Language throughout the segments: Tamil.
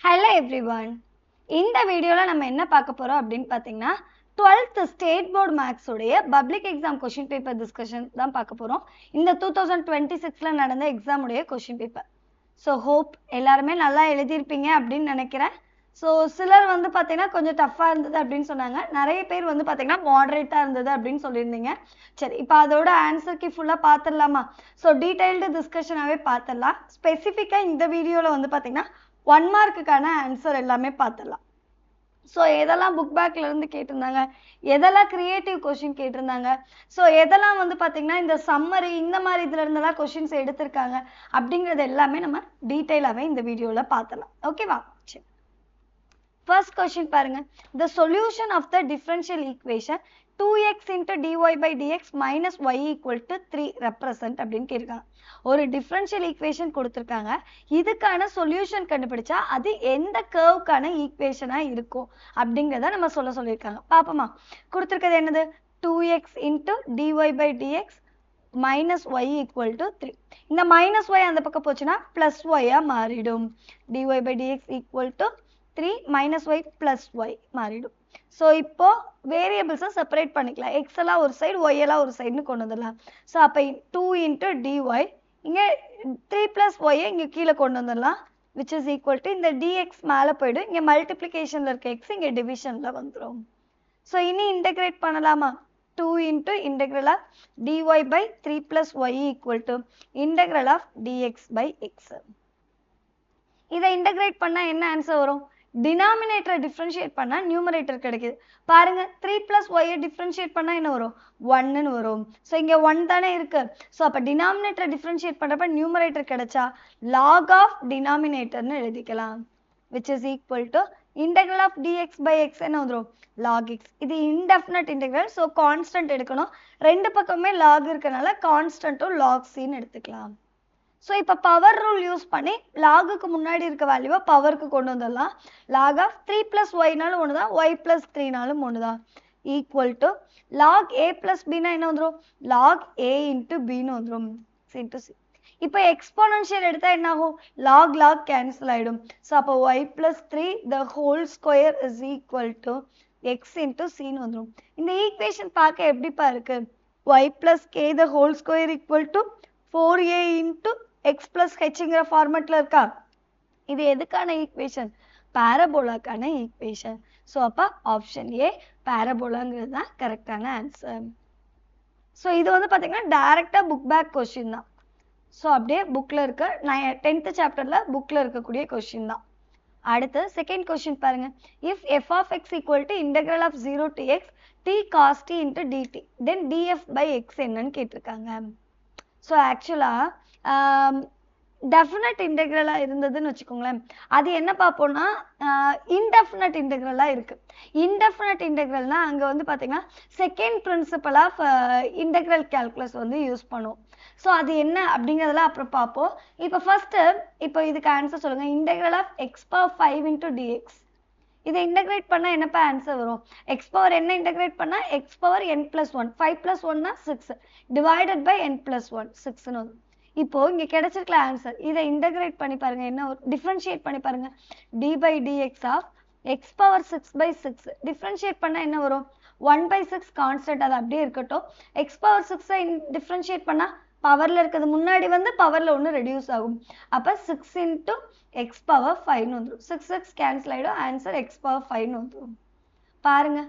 Hello everyone. இந்த வீடியோல நம்ம என்ன பார்க்க போறோம் அப்படினு பாத்தீங்கன்னா 12th ஸ்டேட் போர்ட் மேத்ஸ் உடைய public exam question paper discussion தான் பார்க்க போறோம். இந்த 2026ல நடந்த எக்ஸாம் உடைய क्वेश्चन பேப்பர். சோ ஹோப் எல்லாரும் நல்லா எழுதி இருப்பீங்க அப்படினு நினைக்கிறேன். சோ சிலர் வந்து பாத்தீங்கன்னா கொஞ்சம் டஃப்பா இருந்தது அப்படினு சொன்னாங்க. நிறைய பேர் வந்து பாத்தீங்கன்னா மாடரேட்டா இருந்தது அப்படினு சொல்லிருந்தீங்க. சரி இப்போ அதோட ஆன்சர் கீ ஃபுல்லா பாத்துறலாமா? So detailed டிஸ்கஷனாவே பாத்துறலாம். ஸ்பெசிஃபிக்கா இந்த வீடியோல வந்து பாத்தீங்கன்னா 1 மார்க்குக்கான ஆன்சர் எல்லாமே பார்த்துடலாம். ஸோ எதெல்லாம் புக் பேக்ல இருந்து கேட்டிருந்தாங்க, எதெல்லாம் கிரியேட்டிவ் கொஷின் கேட்டிருந்தாங்க, ஸோ எதெல்லாம் வந்து பார்த்தீங்கன்னா இந்த சம்மரி இந்த மாதிரி இதுல இருந்தெல்லாம் கொஷின்ஸ் எடுத்திருக்காங்க அப்படிங்கிறது எல்லாமே நம்ம டீட்டெயிலாகவே இந்த வீடியோவில் பார்த்துடலாம். ஓகேவா? சரி, ஃபர்ஸ்ட் கொஷின் பாருங்க. The solution of the differential equation 2x into dy by dx minus y equal to 3 represent அப்படின்னு கேட்காங்க. ஒரு டிஃபரன்ஷியல் ஈக்குவேஷன் கொடுத்திருக்காங்க. இதுக்கான சொல்யூஷன் கண்டுபிடிச்சா அது எந்த கர்வ்க்கான ஈக்குவேஷனா இருக்கும் அப்படிங்கறத நம்ம சொல்லிருக்காங்க. பாப்போமா? கொடுத்திருக்கிறது என்னது? 2x into dy by dx minus y equal to 3. இந்த minus y அந்த பக்கம் போச்சுன்னா plus y ஆ மாறிடும். dy by dx equal to 3 minus y plus y மாறிடும். ஸோ இப்போ வேரியபிள்ஸை செப்பரேட் பண்ணிக்கலாம். எக்ஸ் எல்லாம் ஒரு சைடு, ஒய் எல்லாம் ஒரு சைடுன்னு கொண்டு வந்துடலாம். ஸோ அப்போ 2 into dy இங்கே 3 plus y இங்கே கீழே கொண்டு வந்துடலாம், which is equal to இந்த dx மேலே போயிடும். இங்கே மல்டிப்ளிகேஷனில் இருக்க எக்ஸ் இங்கே டிவிஷனில் வந்துடும். ஸோ இனி இன்டெகிரேட் பண்ணலாமா? 2 into integral of dy by 3 plus y equal to integral of dx by x. இதை இன்டெகிரேட் பண்ணால் என்ன ஆன்சர் வரும்? டினாமினேட்டரை டிஃபரன்ஷியேட் பண்ணா நியூமரேட்டர் கிடைக்குது. பாருங்க, 3 plus y டிஃபரன்ஷியேட் பண்ணா என்ன வரும்? 1ன்னு வரும். ஸோ இங்கே 1 தானே இருக்கு. ஸோ அப்போ டினாமினேட்டரை டிஃபரன்ஷியேட் பண்ணுறப்ப நியூமரேட்டர் கிடைச்சா log ஆஃப் டினாமினேட்டர்னு எழுதிக்கலாம், which is equal to integral of dx by x என்ன வந்துடும்? log x. இது இன்டெஃபினட் இன்டெகிரல், ஸோ கான்ஸ்டன்ட் எடுக்கணும். ரெண்டு பக்கமே log இருக்கனால கான்ஸ்டன்ட்டும் log cன்னு எடுத்துக்கலாம். ஸோ இப்போ பவர் ரூல் யூஸ் பண்ணி லாகுக்கு முன்னாடி இருக்க வேல்யூவை பவருக்கு கொண்டு வந்துடலாம். லாக் ஆஃப் 3 plus ஒய்னாலும் ஒன்று தான், ஒய் ப்ளஸ் 3நாலும் ஒன்று தான், equal to log A plus பின்னா என்ன வந்துடும்? லாக் ஏ இன்ட்டு பின்னு வந்துடும், இன்ட்டு சி. இப்போ எக்ஸ்போனன்ஷியல் எடுத்தால் என்ன ஆகும்? லாக் லாக் கேன்சல் ஆகிடும். ஸோ அப்போ y plus 3 the whole square is equal to x into சின்னு வந்துடும். இந்த ஈக்குவேஷன் பார்க்க எப்படிப்பா இருக்கு? Y plus k the whole square equal to 4a into x plus ஹெச்ங்கிற ஃபார்மெட்ல இருக்கா? இது எதுக்கான ஈக்குவேஷன்? பாரபோலாக்கான ஈக்குவேஷன். ஸோ அப்போ ஆப்ஷன் ஏ பாரபோலாங்கிறது தான் கரெக்டான ஆன்சர். ஸோ இது வந்து பார்த்தீங்கன்னா டைரக்டாக புக் பேக் கொஸ்டின் தான். ஸோ அப்படியே புக்கில் இருக்க 10th சாப்டரில் புக்கில் இருக்கக்கூடிய கொஸ்டின் தான். அடுத்து செகண்ட் கொஸ்டின் பாருங்க. If F of X equal to integral of 0 to x t cos t into dt then df by x என்னன்னு கேட்டிருக்காங்க. ஸோ ஆக்சுவலாக டெஃபினட் இன்டெக்ரலாக இருந்ததுன்னு வச்சுக்கோங்களேன், அது என்ன பார்ப்போம்னா இன்டெஃபினட் இன்டெக்ரலாக இருக்குது. இன்டெஃபினட் இன்டெக்ரல்னால் அங்கே வந்து பார்த்தீங்கன்னா second principle of integral calculus வந்து யூஸ் பண்ணுவோம். ஸோ அது என்ன அப்படிங்கிறதெல்லாம் அப்புறம் பார்ப்போம். இப்போ ஃபஸ்ட்டு இப்போ இதுக்கு ஆன்சர் சொல்லுங்கள். Integral of X power 5 into dx, இதை இன்டெகிரேட் பண்ணால் என்னப்பா ஆன்சர் வரும்? எக்ஸ் பவர் என்ன இன்டெகிரேட் பண்ணால் X power n plus 1, 5 plus 1 6 divided by n plus 1 6ன்னு வரும். இப்போ இங்கே கிடைச்சிருக்கல ஆன்சர், இதை இன்டெகிரேட் பண்ணி பாருங்க, என்ன ஒரு டிஃப்ரென்ஷியேட் பண்ணி பாருங்க. d by dx of X power 6 by 6 differentiate பண்ணால் என்ன வரும்? 1 by 6 கான்ஸ்டன்ட், அது அப்படியே இருக்கட்டும். எக்ஸ் பவர் 6ஐ டிஃப்ரென்ஷியேட் பண்ணால் பவரில் இருக்கிறது முன்னாடி வந்து பவரில் ஒன்று ரெடியூஸ் ஆகும். அப்போ 6 into எக்ஸ் பவர் 5ன்னு வந்துடும். 6 கேன்சல் ஆகிடும், ஆன்சர் எக்ஸ் பவர் 5ன்னு வந்துடும். பாருங்க,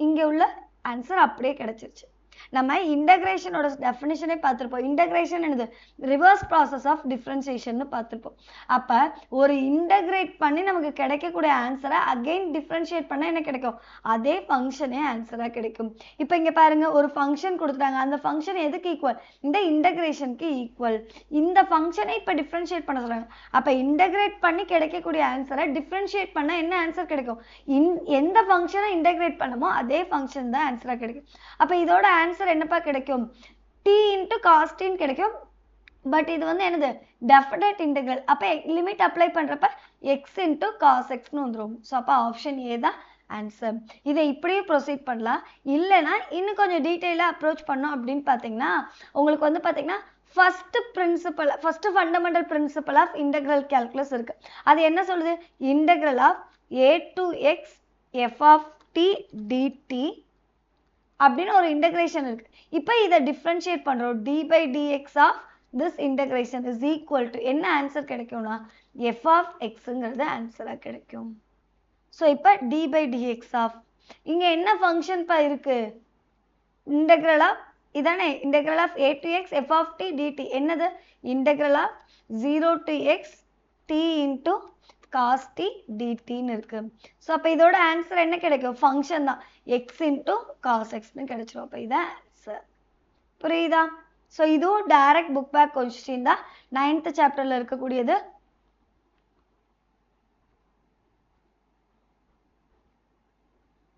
இங்கே உள்ள ஆன்சர் அப்படியே கிடைச்சிருச்சு. நம்ம இன்டகிரேஷனோட டெஃபினிஷனே பார்த்துருப்போம். இன்டகிரேஷன் என்னது? ரிவர்ஸ் ப்ராசஸ் ஆஃப் டிஃப்ரென்சியேஷன் பார்த்துருப்போம். அப்போ ஒரு இன்டகிரேட் பண்ணி நமக்கு கிடைக்கக்கூடிய ஆன்சரை அகெயின் டிஃப்ரென்ஷியேட் பண்ணால் என்ன கிடைக்கும்? அதே ஃபங்க்ஷனே ஆன்சராக கிடைக்கும். இப்போ இங்கே பாருங்க, ஒரு ஃபங்க்ஷன் கொடுத்துட்டாங்க. அந்த ஃபங்க்ஷன் எதுக்கு ஈக்குவல்? இந்த இன்டகிரேஷனுக்கு ஈக்குவல். இந்த ஃபங்க்ஷனை இப்போ டிஃப்ரென்ஷியேட் பண்ண சொல்கிறாங்க. அப்போ இன்டகிரேட் பண்ணி கிடைக்கக்கூடிய ஆன்சரை டிஃப்ரென்ஷியேட் பண்ணால் என்ன ஆன்சர் கிடைக்கும்? எந்த ஃபங்க்ஷனை இன்டகிரேட் பண்ணமோ அதே ஃபங்க்ஷன் தான் ஆன்சராக கிடைக்கும். அப்போ இதோட ஆன்சர் என்னப்பா கிடைக்கும்? t into cos t கிடைக்கும். பட் இது வந்து என்னது? Definite integral. அப்போ லிமிட் அப்ளை பண்ணுறப்ப x into cos xன்னு வந்துடும். ஸோ அப்போ ஆப்ஷன் ஏ தான் ஆன்சர். இதை இப்படியே ப்ரொசீட் பண்ணலாம். இல்லைன்னா இன்னும் கொஞ்சம் டீட்டெயிலாக அப்ரோச் பண்ணோம் அப்படின்னு பார்த்தீங்கன்னா உங்களுக்கு வந்து பார்த்தீங்கன்னா first fundamental principle of integral calculus இருக்கு. அது என்ன சொல்லுது? integral of a to x f of t dt அப்படின்னு ஒரு integration இருக்கு. இப்போ இதை differentiate பண்றோம். d by dx of this integration is equal to என்ன ஆன்சர் கிடைக்கும்னா f of xங்கிறது ஆன்சரா கிடைக்கும். ஸோ இப்போ d by dx of இங்க என்ன ஃபங்க்ஷன் பா இருக்கு? integral of இதானே integral of a to x f of t dt என்னது? integral of 0 to x t into cos t dt ன்னு இருக்கு. ஸோ அப்போ இதோட ஆன்சர் என்ன கிடைக்கும்? ஃபங்க்ஷன் தான் x into cos x ன்னு கிடைச்சிரும். அப்போ இதான் ஆன்சர். புரியுதா? ஸோ இதுவும் டைரக்ட் புக் பேக் கொஸ்டின் தான், 9th சாப்டர்ல இருக்கக்கூடியது.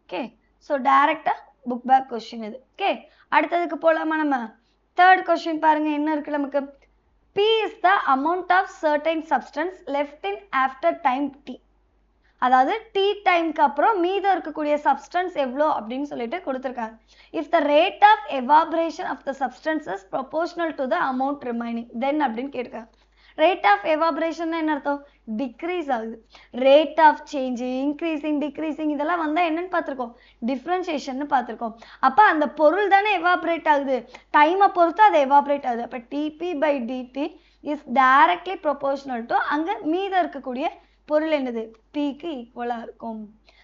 ஓகே, ஸோ டைரக்டா புக் பேக் கொஸ்டின் இது. ஓகே, அடுத்ததுக்கு போலாமா? நம்ம தேர்ட் கொஸ்டின் பாருங்க என்ன இருக்கு நமக்கு. P is the amount of certain substance left in after time t. அதாவது t டைம்க்கு அப்புறம் மீதம் இருக்கக்கூடிய சப்ஸ்டன்ஸ் எவ்வளோ அப்படின்னு சொல்லிட்டு கொடுத்துருக்காங்க. if the rate of evaporation of the substance is proportional to the amount remaining then அப்படின்னு கேட்டிருக்காங்க. rate of evaporation என்ன அர்த்தம்? டிக்ரீஸ் ஆகுது. rate of change increasing decreasing இதெல்லாம் வந்தா என்னன்னு பார்த்திருக்கோம்? டிஃபரன்ஷியேஷன் பார்த்திருக்கோம். அப்ப அந்த பொருள் தானே எவாபரேட் ஆகுது, டைமை பொறுத்து அது எவாபரேட் ஆகுது. அப்ப dp by dt is directly proportional to அங்க மீதம் இருக்கக்கூடிய பொருள் என்னது? pக்கு ஈக்குவலா இருக்கும்.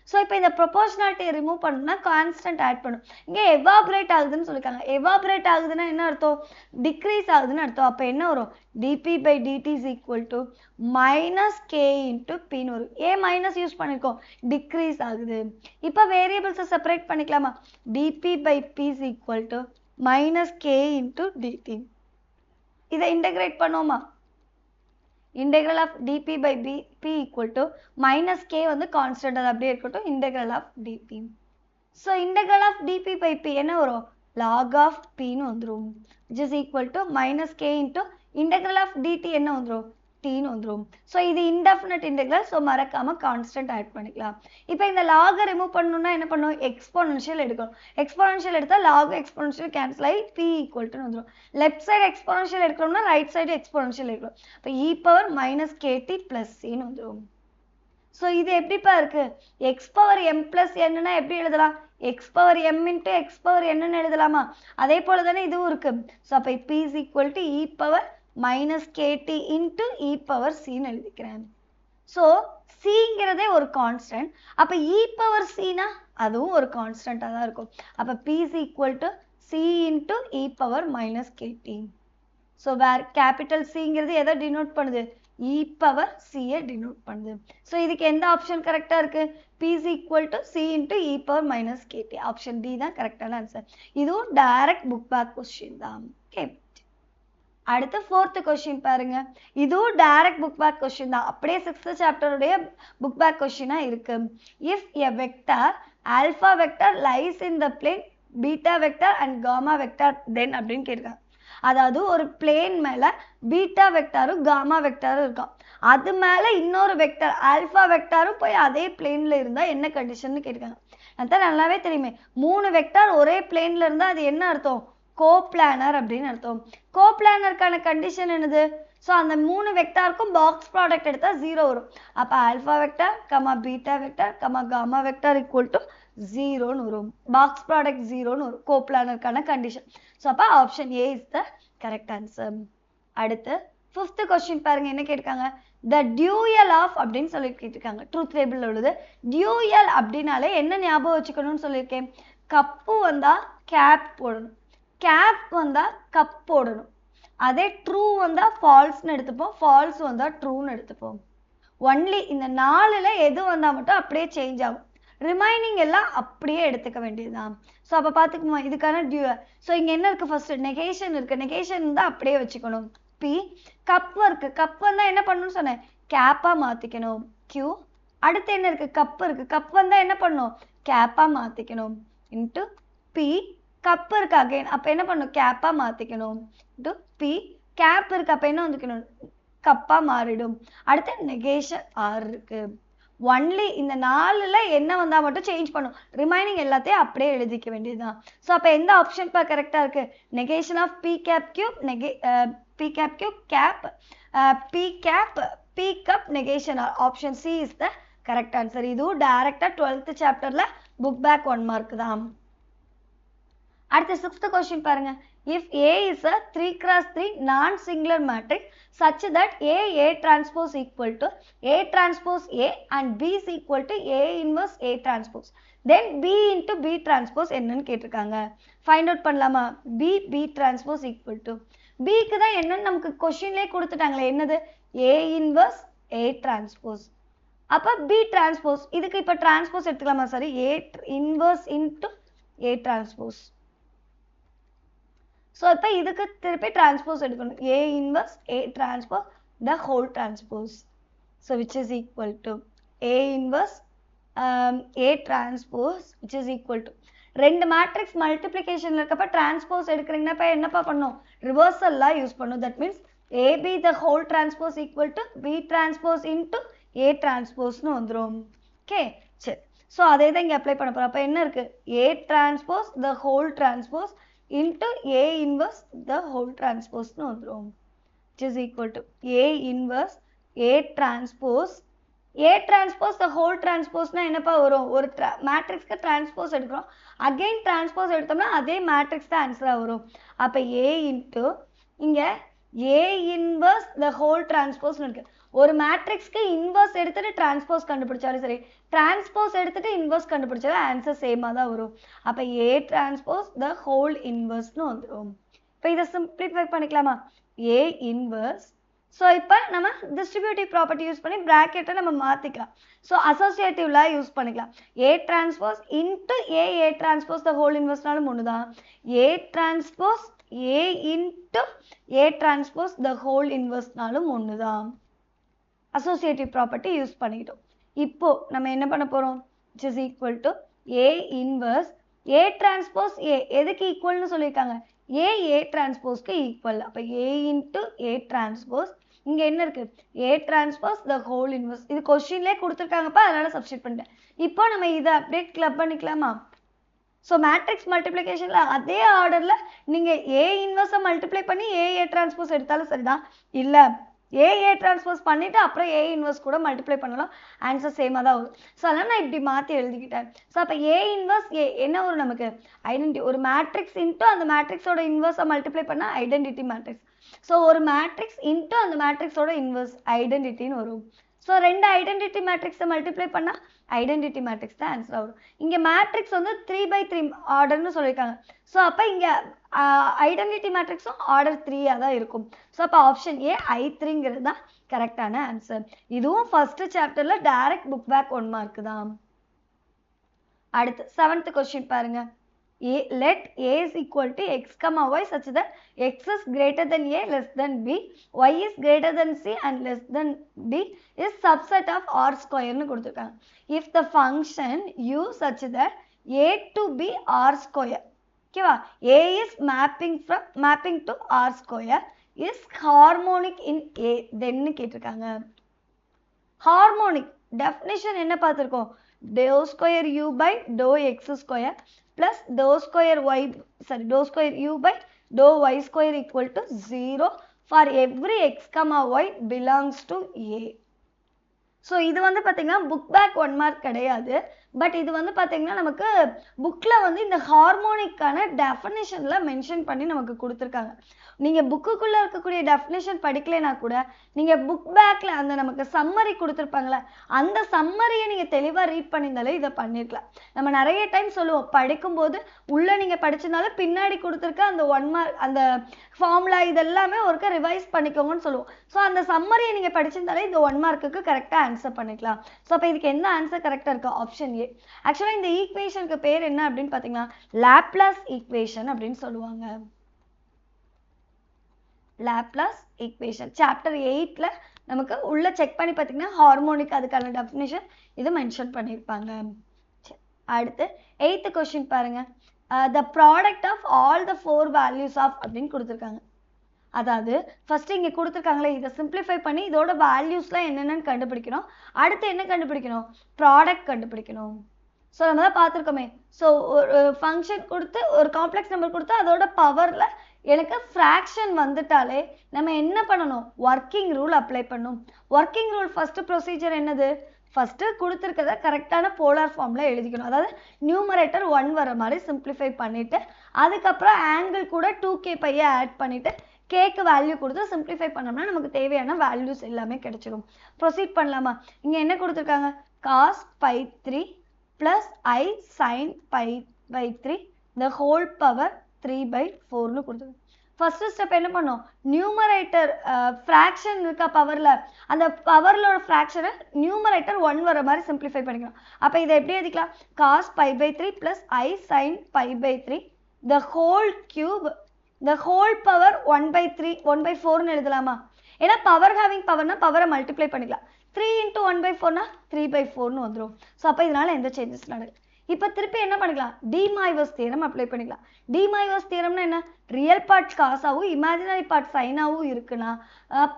ஸோ இப்போ இந்த ப்ரொபோர்ஷனாலிட்டியை ரிமூவ் பண்ணணும்னா கான்ஸ்டன்ட் ஆட் பண்ணும். இங்கே எவாபரேட் ஆகுதுன்னு சொல்லியிருக்காங்க. எவாபரேட் ஆகுதுன்னா என்ன அர்த்தம்? டிக்ரீஸ் ஆகுதுன்னு அர்த்தம். அப்போ என்ன வரும்? Dp by dt is equal to minus k into பின்னு வரும். ஏன் மைனஸ் யூஸ் பண்ணியிருக்கோம்? டிக்ரீஸ் ஆகுது. இப்போ வேரியபிள்ஸை செப்பரேட் பண்ணிக்கலாமா? Dp by p is equal to minus k into dt. இதை இன்டகிரேட் பண்ணுவோமா? integral of dp by p equal to minus k வந்து constant, அது அப்படியே இருக்கட்டும். integral of dp. so integral of dp by p என்ன வரும்? log of p ன்னு வந்துரும், which is equal to minus k into integral of dt என்ன வந்துரும்? t ன்னு வந்துரும். so இது indefinite integral, so மறக்காம constant ஆட் பண்ணிக்கலாம். இப்போ இந்த log ரிமூவ் பண்ணணும்னா என்ன பண்ணும்? எக்ஸ்போனன்ஷியல் எடுக்கணும். எக்ஸ்போனன்ஷியல் எடுத்தா log எக்ஸ்போனன்ஷியல் கேன்சல் ஆகி p ஈக்குவல் டு வந்துடும். லெஃப்ட் சைடு எக்ஸ்போனன்ஷியல் எடுக்கணும்னா ரைட் சைடு எக்ஸ்போனன்ஷியல் எடுக்கணும். இப்போ e பவர் மைனஸ் கேடி பிளஸ் சின்னு வந்துடும். ஸோ இது எப்படிப்பா இருக்கு? எக்ஸ் பவர் எம் பிளஸ் என்னன்னா எப்படி எழுதலாம்? X power M into X power என்னன்னு எழுதலாமா? அதே போல தானே இதுவும் இருக்கு. ஸோ அப்போ p is equal to e power minus kt into e power சின்னு எழுதிக்கிறேன். ஸோ சிங்கிறதே ஒரு கான்ஸ்டன்ட். அப்போ இ பவர் சினா அதுவும் ஒரு கான்ஸ்டன்டாக தான் இருக்கும். அப்போ p is equal to c into e power minus kt. So where capital சிங்கிறது எதை டினோட் பண்ணுது? இ பவர் சியை டினோட் பண்ணுது. ஸோ இதுக்கு எந்த ஆப்ஷன் கரெக்டாக இருக்கு? P is equal to c into e power minus kt. Option D தான் கரெக்டான ஆன்சர். இதுவும் டைரக்ட் புக் பேக் கொஸ்டின் தான். ஓகே, அடுத்து 4th கொஸ்டின் பாருங்க. இதுவும் டைரக்ட் புக் பேக் கொஸ்டின் தான், அப்படியே 6th சாப்டருடைய புக் பேக் கொஸ்டினா இருக்கு. If a vector alpha vector lies in the plane beta vector and gamma vector then அப்படின்னு கேட்காங்க. அதாவது ஒரு பிளேன் மேல பீட்டா வெக்டாரும் காமா வெக்டாரும் இருக்கும், அது மேல இன்னொரு வெக்டர் ஆல்பா வெக்டாரும் போய் அதே பிளேன்ல இருந்தா என்ன கண்டிஷன் கேட்காங்க. அதான் நல்லாவே தெரியுமே, 3 வெக்டார் ஒரே பிளேன்ல இருந்தா அது என்ன அர்த்தம்? கோப்ளானர் அப்படின்னு அர்த்தம். கோப்ளானருக்கான கண்டிஷன் என்னது? ஸோ அந்த 3 வெக்டாருக்கும் பாக்ஸ் ப்ராடக்ட் எடுத்தா 0 வரும். அப்போ alpha vector comma beta vector comma gamma vector equal to 0ன்னு வரும். பாக்ஸ் ப்ராடக்ட் 0ன்னு வரும் கோப்ளானருக்கான கண்டிஷன். ஸோ அப்போ option A is the correct answer. அடுத்து 5th கொஸ்டின் பாருங்க என்ன கேட்டிருக்காங்க. த டியூயல் ஆஃப் அப்படின்னு சொல்லி கேட்டிருக்காங்க. ட்ரூத் டேபிள்ல உள்ளது. டியூயல் அப்படின்னாலே என்ன ஞாபகம் வச்சுக்கணும்னு சொல்லியிருக்கேன்? கப்பு வந்தா கேப் போடணும், கேப் வந்தா கப் போடணும். அதே ட்ரூ வந்தா ஃபால்ஸ்னு எடுத்துப்போம், ஃபால்ஸ் வந்தா ட்ரூன்னு எடுத்துப்போம். ஒன்லி இந்த 4ல் எது வந்தா மட்டும் அப்படியே சேஞ்ச் ஆகும், ரிமைனிங் எல்லாம் அப்படியே எடுத்துக்க வேண்டியதுதான். ஸோ அப்போ பார்த்துக்கணுமா இதுக்கான டியூயல். ஸோ இங்கே என்ன இருக்கு? ஃபர்ஸ்ட் நெகேஷன் இருக்கு, நெகேஷன் தான் அப்படியே வச்சுக்கணும். பி கப் இருக்கு, கப் வந்தா என்ன பண்ணணும்னு சொன்னேன்? கேப்பா மாத்திக்கணும். கியூ அடுத்து என்ன இருக்கு? கப் இருக்கு, கப் வந்தா என்ன பண்ணணும்? கேப்பா மாத்திக்கணும். இன்ட்டு பி கப் இருக்கு அகைன், அப்ப என்ன பண்ணும்? கேப்பா மாத்திக்கணும். இன்ட்டு பி கேப் இருக்கு, அப்ப என்ன வந்துக்கணும்? கப்பா மாறிடும். அடுத்து நெகேஷன் ஆர் இருக்கு. ஒன்லி இந்த 4ல் என்ன வந்தா மட்டும் சேஞ்ச் பண்ணும், ரிமைனிங் எல்லாத்தையும் அப்படியே எழுதிக்க வேண்டியதுதான். ஸோ அப்போ எந்த ஆப்ஷன் பா கரெக்டாக இருக்கு? Negation of P cap Q P cap Q cap, P cap P cup negation. Option C is the correct answer. இது direct 12th chapterல book back 1 mark தான். அடுத்த 6th question பாருங்க. If A is a 3 cross 3 non-singular matrix such that A transpose equal to A transpose A and B is equal to A inverse A transpose, then B into B transpose என்னன்னு கேட்டிருக்காங்க. Find out பண்ணலாமா? B transpose equal to B க்கு தான் என்னன்னு நமக்கு கொஸ்டின்லயே கொடுத்துட்டாங்களே, என்னது? A inverse A transpose. அப்ப B transpose, இதுக்கு இப்ப transpose எடுத்துக்கலாமா? Sorry, A inverse into A transpose. So, இப்போ இதுக்கு திருப்பி transpose எடுக்கணும். A inverse A transpose the whole transpose. So, which is equal to A inverse A transpose which is equal to ரெண்டு மேட்ரிக்ஸ் மல்டிப்ளிகேஷன்ல இருக்கப்ப டிரான்ஸ்போஸ் எடுக்கிறீங்கன்னா இப்போ என்னப்பா பண்ணும்? ரிவர்சல்லாம் யூஸ் பண்ணும். That means AB the whole transpose equal to B transpose into A transposeன்னு வந்துடும். ஓகே, சரி. ஸோ அதே தான் இங்கே அப்ளை பண்ண போகிறோம். அப்போ என்ன இருக்கு? A transpose the whole transpose into A inverse the whole transpose னு வந்துரும், which is equal to A inverse A transpose the whole transpose னா என்னப்பா வரும்? ஒரு மேட்ரிக்ஸ்க்கு டிரான்ஸ்போஸ் எடுக்கிறோம், அகைன் டிரான்ஸ்போஸ் எடுத்தோம்னா அதே மேட்ரிக்ஸ் தான் ஆன்சரா வரும். அப்ப A into இங்க A inverse the whole transpose இருக்கு. ஒரு மேட்ரிக்ஸ்க்கு இன்வர்ஸ் எடுத்துட்டு டிரான்ஸ்போஸ் கண்டுபிடிச்சாலும் சரி, டிரான்ஸ்போஸ் எடுத்துட்டு இன்வர்ஸ் கண்டுபிடிச்சாலும் ஆன்சர் சேமா தான் வரும். அப்ப A transpose the whole inverse னு வந்துரும். இப்போ இதை சிம்பிளிஃபை பண்ணிக்கலாமா? A inverse. ஸோ இப்போ நம்ம டிஸ்ட்ரிபியூட்டிவ் ப்ராப்பர்ட்டி யூஸ் பண்ணி ப்ராக்கெட்டை நம்ம மாற்றிக்கலாம். ஸோ அசோசியேட்டிவ்லாம் யூஸ் பண்ணிக்கலாம். A transpose into A transpose the whole inverseனாலும் ஒன்று தான். A transpose A into A transpose the whole inverseனாலும் ஒன்று தான். அசோசியேட்டிவ் ப்ராப்பர்ட்டி யூஸ் பண்ணிக்கிட்டோம். இப்போ நம்ம என்ன பண்ண போகிறோம்? which is equal to A inverse A transpose A எதுக்கு ஈக்குவல்னு சொல்லியிருக்காங்க? A டிரான்ஸ்போஸ்க்கு ஈக்குவல். அப்போ A into A transpose, இங்கே என்ன இருக்கு? A transpose the whole inverse. இது கொஸ்டின்லேயே கொடுத்துருக்காங்கப்பா, அதனால சப்ஸ்டிட் பண்ணிட்டேன். இப்போ நம்ம இதை அப்படியே கிளப் பண்ணிக்கலாமா? ஸோ மேட்ரிக்ஸ் மல்டிப்ளிகேஷனில் அதே ஆர்டரில் நீங்கள் A இன்வர்ஸை மல்டிப்ளை பண்ணி A டிரான்ஸ்போஸ் எடுத்தாலும் சரிதான், இல்லை A டிரான்ஸ்போஸ் பண்ணிவிட்டு அப்புறம் A இன்வர்ஸ் கூட மல்டிப்ளை பண்ணலாம், ஆன்சர் சேமாக தான் வரும். ஸோ அதனால் நான் இப்படி மாற்றி எழுதிக்கிட்டேன். ஸோ அப்போ A இன்வர்ஸ் என்ன வரும் நமக்கு? ஐடென்டிட்டி. ஒரு மேட்ரிக்ஸ் இன்ட்டு அந்த மேட்ரிக்ஸோட இன்வர்ஸை மல்டிப்ளை பண்ணால் ஐடென்டிட்டி மேட்ரிக்ஸ். ஸோ ஒரு மேட்ரிக்ஸ் இன்ட்டு அந்த மேட்ரிக்ஸோட இன்வர்ஸ் ஐடென்டிட்டின்னு வரும். ஸோ ரெண்டு ஐடென்டிட்டி மேட்ரிக்ஸை மல்டிப்ளை பண்ணால் ஐடென்டிட்டி மேட்ரிக்ஸ் தான் ஆன்சர் வரும். இங்கே மேட்ரிக்ஸ் வந்து 3/3 ஆர்டர்னு சொல்லியிருக்காங்க. ஸோ அப்போ இங்கே ஐடென்டிட்டி மேட்ரிக்ஸும் ஆர்டர் 3 தான் இருக்கும். ஸோ அப்போ ஆப்ஷன் A I3ங்கிறது தான் கரெக்டான ஆன்சர். இதுவும் ஃபர்ஸ்ட் சாப்டரில் டைரக்ட் புக் பேக் 1 மார்க் தான். அடுத்து 7th கொஸ்டின் பாருங்க. Let A is equal to x comma y such that x is greater than A less than B, y is greater than C and less than D is subset of R square னு கொடுத்துருக்காங்க. If the function u such that A to B R square, ஓகேவா, A is mapping to R square is harmonic in A, then கேட்டிருக்காங்க. ஹார்மோனிக் டெஃபினிஷன் என்ன பார்த்துருக்கோம்? dou square u by dou x square plus dou square u by dou y square equal to 0 for every x comma y belongs to A. So இது வந்து பார்த்தீங்கன்னா புக் பேக் 1 மார்க் கிடையாது. பட் இது வந்து பார்த்தீங்கன்னா நமக்கு புக்கில் வந்து இந்த ஹார்மோனிக்கான டெஃபினேஷனில் மென்ஷன் பண்ணி நமக்கு கொடுத்துருக்காங்க. நீங்கள் புக்குக்குள்ளே இருக்கக்கூடிய டெஃபினேஷன் படிக்கலைன்னா கூட நீங்கள் புக் பேக்கில் அந்த நமக்கு சம்மரி கொடுத்துருப்பாங்களே, அந்த சம்மரியை நீங்கள் தெளிவாக ரீட் பண்ணியிருந்தாலே இதை பண்ணியிருக்கலாம். நம்ம நிறைய டைம் சொல்லுவோம், படிக்கும்போது உள்ளே நீங்கள் படிச்சிருந்தாலும் பின்னாடி கொடுத்துருக்க அந்த 1 மார்க் அந்த ஃபார்முலா இதெல்லாமே ஒருக்க ரிவைஸ் பண்ணிக்கோங்கன்னு சொல்லுவோம். ஸோ அந்த சம்மரியை நீங்கள் படிச்சிருந்தாலே இந்த 1 மார்க்குக்கு கரெக்டாக ஆன்சர் பண்ணிக்கலாம். ஸோ அப்போ இதுக்கு எந்த ஆன்சர் கரெக்டாக இருக்கா? Option A. ஆக்சுவலாக இந்த ஈக்குவேஷனுக்கு பேர் என்ன அப்படின்னு பார்த்தீங்கன்னா லாப்லாஸ் ஈக்குவேஷன் அப்படின்னு சொல்லுவாங்க. லாப்லாஸ் ஈக்குவேஷன் சாப்டர் 8ல நமக்கு உள்ள செக் பண்ணி பார்த்தீங்கன்னா ஹார்மோனிக் அதுக்கான டெஃபினிஷன் இது மென்ஷன் பண்ணியிருப்பாங்க. அடுத்து 8th கொஸ்டின் பாருங்க. The product of all the 4 values of அப்படின்னு கொடுத்துருக்காங்க. அதாவது ஃபர்ஸ்ட் இங்கே கொடுத்துருக்காங்களே, இதை சிம்பிளிஃபை பண்ணி இதோட வேல்யூஸ்லாம் என்னென்னு கண்டுபிடிக்கணும். அடுத்து என்ன கண்டுபிடிக்கணும்? ப்ராடக்ட் கண்டுபிடிக்கணும். ஸோ நம்ம தான் பார்த்துருக்கோமே. ஸோ ஒரு ஃபங்க்ஷன் கொடுத்து ஒரு காம்ப்ளெக்ஸ் நம்பர் கொடுத்து அதோட பவரில் எனக்கு ஃப்ராக்ஷன் வந்துட்டாலே நம்ம என்ன பண்ணணும், ஒர்க்கிங் ரூல் அப்ளை பண்ணணும். ஒர்க்கிங் ரூல் ஃபர்ஸ்ட் ப்ரொசீஜர் என்னது, ஃபர்ஸ்ட் கொடுத்துருக்கத கரெக்டான போலார் ஃபார்ம்ல எழுதிக்கணும். அதாவது நியூமரேட்டர் 1 வர மாதிரி சிம்பிளிஃபை பண்ணிட்டு அதுக்கப்புறம் ஆங்கிள் கூட 2k பையை ஆட் பண்ணிட்டு கேக்கு வேல்யூ கொடுத்து சிம்பிளிஃபை பண்ணோம்னா நமக்கு தேவையான வேல்யூஸ் எல்லாமே கிடைச்சிடும். ப்ரொசீட் பண்ணலாமா? இங்க என்ன கொடுத்துருக்காங்க, cos pi 3 plus I sin pi by 3 the whole power 3/4னு கொடுத்துருக்காங்க. ஃபர்ஸ்ட் ஸ்டெப் என்ன பண்ணோம், நியூமரேட்டர் ஃப்ராக்ஷன் இருக்கா பவர்ல, அந்த பவர்லோட ஃப்ராக்ஷனை நியூமரேட்டர் 1 வர மாதிரி சிம்பிளிஃபை பண்ணிக்கணும். அப்போ இதை எப்படி எழுதிக்கலாம், cos pi by 3 plus I sin pi by 3 the whole cube the whole power 1/3 1/4னு எழுதலாமா? ஏன்னா பவர் ஹேவிங் பவர்னா பவரை மல்டிப்ளை பண்ணிக்கலாம். 3 into 1/4னா 3/4னு வந்துடும். ஸோ அப்போ இதனால எந்த சேஞ்சஸ் நடக்குது. இப்போ திருப்பி என்ன பண்ணிக்கலாம், டிமாய்வர்ஸ் தியரம் அப்ளை பண்ணிக்கலாம். டிமாய்வர்ஸ் தியரம்னா என்ன, ரியல் பார்ட் காசாவும் இமேஜினரி பார்ட் சைனாவும் இருக்குன்னா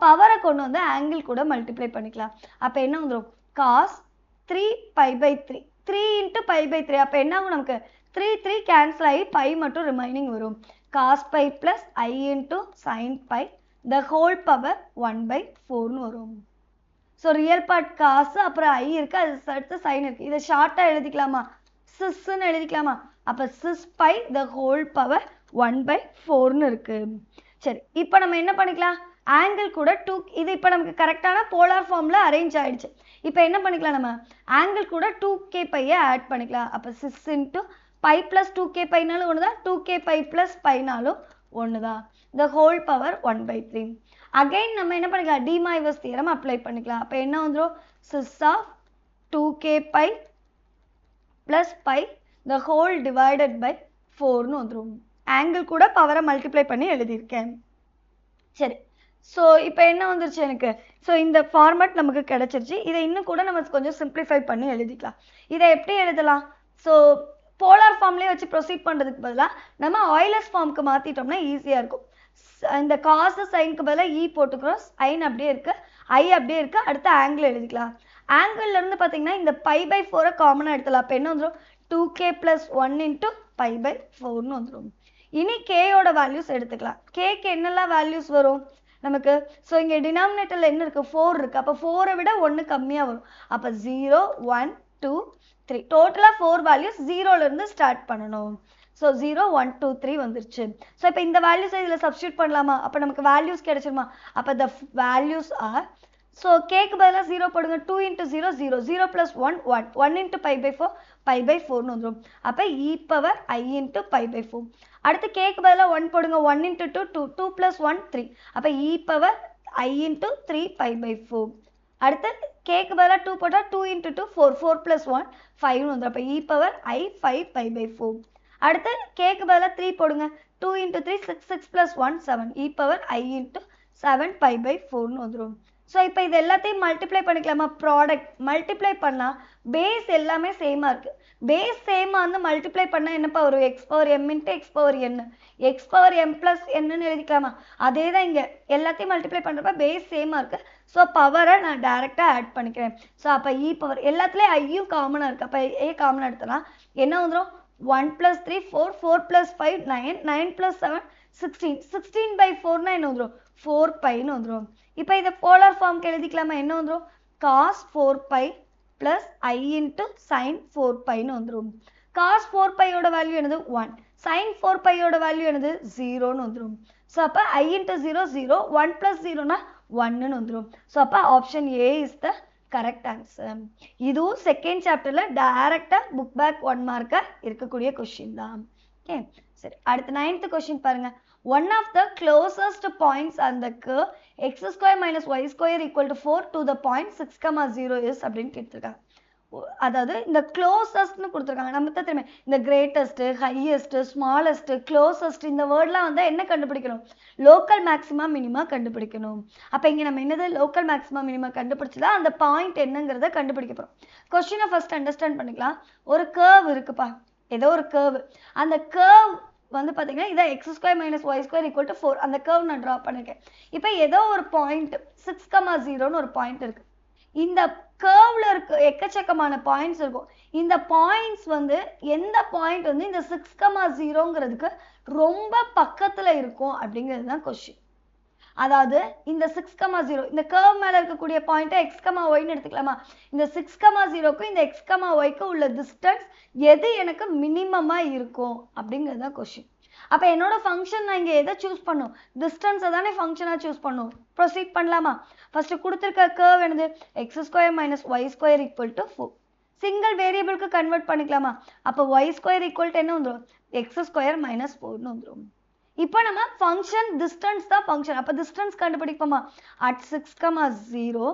பவரை கொண்டு வந்து ஆங்கிள் கூட மல்டிப்ளை பண்ணிக்கலாம். அப்போ என்ன வந்துடும், cos 3 pi by 3 3 into pi by 3. அப்போ என்ன ஆகும், நமக்கு 3 கேன்சல் ஆகி பை மட்டும் ரிமைனிங் வரும். cos pi plus I into sin pi the whole power 1/4னு வரும். ஸோ ரியல் பார்ட் காசு அப்புறம் ஐ இருக்கு, அது அடுத்து சைன் இருக்கு. இதை ஷார்ட்டாக எழுதிக்கலாமா, சிஸ்ன்னு எழுதிக்கலாமா? அப்போ cis by the whole power 1/4னு இருக்கு. சரி, இப்போ நம்ம என்ன பண்ணிக்கலாம், ஆங்கிள் கூட 2, இது இப்போ நமக்கு கரெக்டான போலார் ஃபார்ம்ல அரேஞ்ச் ஆயிடுச்சு. இப்போ என்ன பண்ணிக்கலாம், நம்ம ஆங்கிள் கூட 2k பையை ஆட் பண்ணிக்கலாம். அப்போ 6 into pi plus 2k பைனாலும் ஒன்று தான், 2k பை plus பைனாலும் ஒன்று தான். த ஹோல் பவர் 1/3. அகைன் நம்ம என்ன பண்ணிக்கலாம், டிமாய்வர்ஸ் தியரம் அப்ளை பண்ணிக்கலாம். அப்போ என்ன வந்துடும், cis of 2k by plus pi the whole divided by 4னு வந்துடும். ஆங்கிள் கூட பவரை மல்டிப்ளை பண்ணி எழுதியிருக்கேன். சரி, ஸோ இப்போ என்ன வந்துருச்சு எனக்கு, ஸோ இந்த ஃபார்மேட் நமக்கு கிடைச்சிருச்சு. இதை இன்னும் கூட நம்ம கொஞ்சம் சிம்பிளிஃபை பண்ணி எழுதிக்கலாம். இதை எப்படி எழுதலாம், ஸோ போலார் ஃபார்ம்லேயே வச்சு ப்ரொசீட் பண்ணுறதுக்கு பதிலாக நம்ம ஆயிலர்ஸ் ஃபார்முக்கு மாற்றிட்டோம்னா ஈஸியாக இருக்கும். இந்த காஸ் சைனுக்கு பதிலாக இ போட்டுக்கிறோம், சைன் அப்படியே இருக்கு, ஐ அப்படியே இருக்கு, அடுத்த ஆங்கிள் எழுதிக்கலாம். ஆங்கிள் இருந்து பார்த்தீங்கன்னா இந்த π/4 காமனாக எடுத்துலாம். அப்போ என்ன வந்துடும், 2k plus 1 into π/4னு வந்துடும். இனி கேயோட வேல்யூஸ் எடுத்துக்கலாம். கேக்கு என்னெல்லாம் வேல்யூஸ் வரும் நமக்கு, ஸோ இங்கே டினாமினேட்டரில் என்ன இருக்குது, 4 இருக்குது. அப்போ 4ஐ விட 1 கம்மியாக வரும். அப்போ 0 1 2 3 டோட்டலாக 4 வேல்யூஸ் 0லேருந்து ஸ்டார்ட் பண்ணணும். ஸோ 0 1 2 3 வந்துருச்சு. ஸோ இப்போ இந்த வேல்யூஸை இதில் சப்ஸ்டியூட் பண்ணலாமா, அப்போ நமக்கு வேல்யூஸ் கிடைச்சிருமா? அப்போ த வேல்யூஸ் ஆர், ஸோ கேக்கு பதிலாக 0 போடுங்க, 2 into 0 0 0 plus 1 1 1 into π/4 π/4னு வந்துடும். அப்போ e power I into π/4. அடுத்து கேக்கு பதிலாக 1 போடுங்க, 1 into 2 2 2 plus 1 3. அப்போ e power I into 3 π/4. அடுத்து கேக்கு பதிலாக 2 போட்டால் 2 into 2 4 4 plus 1 5னு வந்துடும். அப்போ e power I 5 π/4. அடுத்து கேக்கு பதிலாக 3 போடுங்க, 2 into 3 6 6 plus 1 7 e power I into 7 π/4னு வந்துடும். ஸோ இப்போ இது எல்லாத்தையும் மல்டிப்ளை பண்ணிக்கலாமா, ப்ராடக்ட் மல்டிப்ளை பண்ணால் பேஸ் எல்லாமே சேமாக இருக்குது. பேஸ் சேமாக வந்து மல்டிப்ளை பண்ணால் என்னப்பா வரும், x power m into x power n, x power m plus என்னன்னு எழுதிக்கலாமா? அதே தான் இங்கே எல்லாத்தையும் மல்டிப்ளை பண்ணுறப்ப பேஸ் சேமாக இருக்குது. ஸோ பவரை நான் டேரெக்டாக ஆட் பண்ணிக்கிறேன். ஸோ அப்போ இ பவர் எல்லாத்துலேயும் ஐயும் காமனாக இருக்குது. அப்போ ஏ காமனாக எடுத்தலாம், என்ன வந்துடும், 1 plus 3 4 4 plus 5 9 9 plus 7 16 16/4னா என்ன வந்துடும், 4 பைன்னு வந்துடும். இப்போ இதை போலார் ஃபார்முக்கு எழுதிக்கலாமா, என்ன வந்துடும், cos 4 pi plus I into sin 4 பைன்னு வந்துடும். cos 4 பையோட வேல்யூ என்னது 1, sin 4 பையோட வேல்யூ என்னது 0ன்னு வந்துடும். ஸோ அப்போ I into 0 0 1 plus 0னா 1ன்னு வந்துடும். ஸோ அப்போ option A is the correct answer. இதுவும் செகண்ட் சாப்டர்ல டைரக்டா புக் பேக் 1 மார்க்கா இருக்கக்கூடிய கொஸ்டின் தான். ஓகே, சரி, அடுத்து 9th கொஸ்டின் பாருங்க. One of the closest points on the curve x square minus y square equal to 4 to the point 6, 0 is அப்படின்னு கேட்டிருக்காங்க. அதாவது இந்த க்ளோசஸ்ட்னு கொடுத்துருக்காங்க. நம்ம தான் தெரியுமே இந்த கிரேட்டஸ்ட், ஹையஸ்ட், ஸ்மாலஸ்ட், க்ளோசஸ்ட் இந்த வேர்ட்லாம் வந்து என்ன கண்டுபிடிக்கணும், லோக்கல் மேக்ஸிமா மினிமா கண்டுபிடிக்கணும். அப்போ இங்கே நம்ம என்னது லோக்கல் மேக்ஸிமா மினிமா கண்டுபிடிச்சதா அந்த பாயிண்ட் என்னங்கிறத கண்டுபிடிக்க போகிறோம். கொஸ்டினை ஃபர்ஸ்ட் அண்டர்ஸ்டாண்ட் பண்ணிக்கலாம். ஒரு கர்வ் இருக்குப்பா, ஏதோ ஒரு கர்வ், அந்த கர்வ் வந்து பார்த்தீங்கன்னா இதை x square minus y square equal to 4 அந்த கர்வ் நான் ட்ரா பண்ணிருக்கேன். இப்போ ஏதோ ஒரு பாயிண்ட் 6, 0ன்னு ஒரு பாயிண்ட் இருக்கு. இந்த கர்வ்ல இருக்க எக்கச்சக்கமான பாயிண்ட்ஸ் இருக்கும். இந்த பாயிண்ட்ஸ் வந்து எந்த பாயிண்ட் வந்து இந்த 6,0ங்கிறதுக்கு ரொம்ப பக்கத்துல இருக்கும் அப்படிங்கிறது தான் கொஸ்டின். அதாவது இந்த 6,0 இந்த கர்வ் மேல இருக்கக்கூடிய பாயிண்ட் x, yன்னு எடுத்துக்கலாமா? இந்த 6,0க்கும் இந்த x, yக்கு உள்ள டிஸ்டன்ஸ் எது எனக்கு மினிமமா இருக்கும் அப்படிங்கிறது தான் கொஸ்டின். அப்ப என்னோட ஃபங்க்ஷன் நான் இங்க எதை சூஸ் பண்ணும்? டிஸ்டன்ஸை தானே ஃபங்க்ஷனா சூஸ் பண்ணும். ப்ரொசீட் பண்ணலாமா? ஃபர்ஸ்ட் கொடுத்திருக்க கர்வ் என்னது? x² - y² = 4. சிங்கிள் வேரியபிளுக்கு கன்வெர்ட் பண்ணிக்கலாமா? அப்ப y² என்ன வந்துரும்? x² - 4ன்னு வந்துரும். இப்போ நம்ம ஃபங்க்ஷன் டிஸ்டன்ஸ் தான் ஃபங்க்ஷன். அப்ப டிஸ்டன்ஸ் கண்டுபிடிப்போமா? at 6,0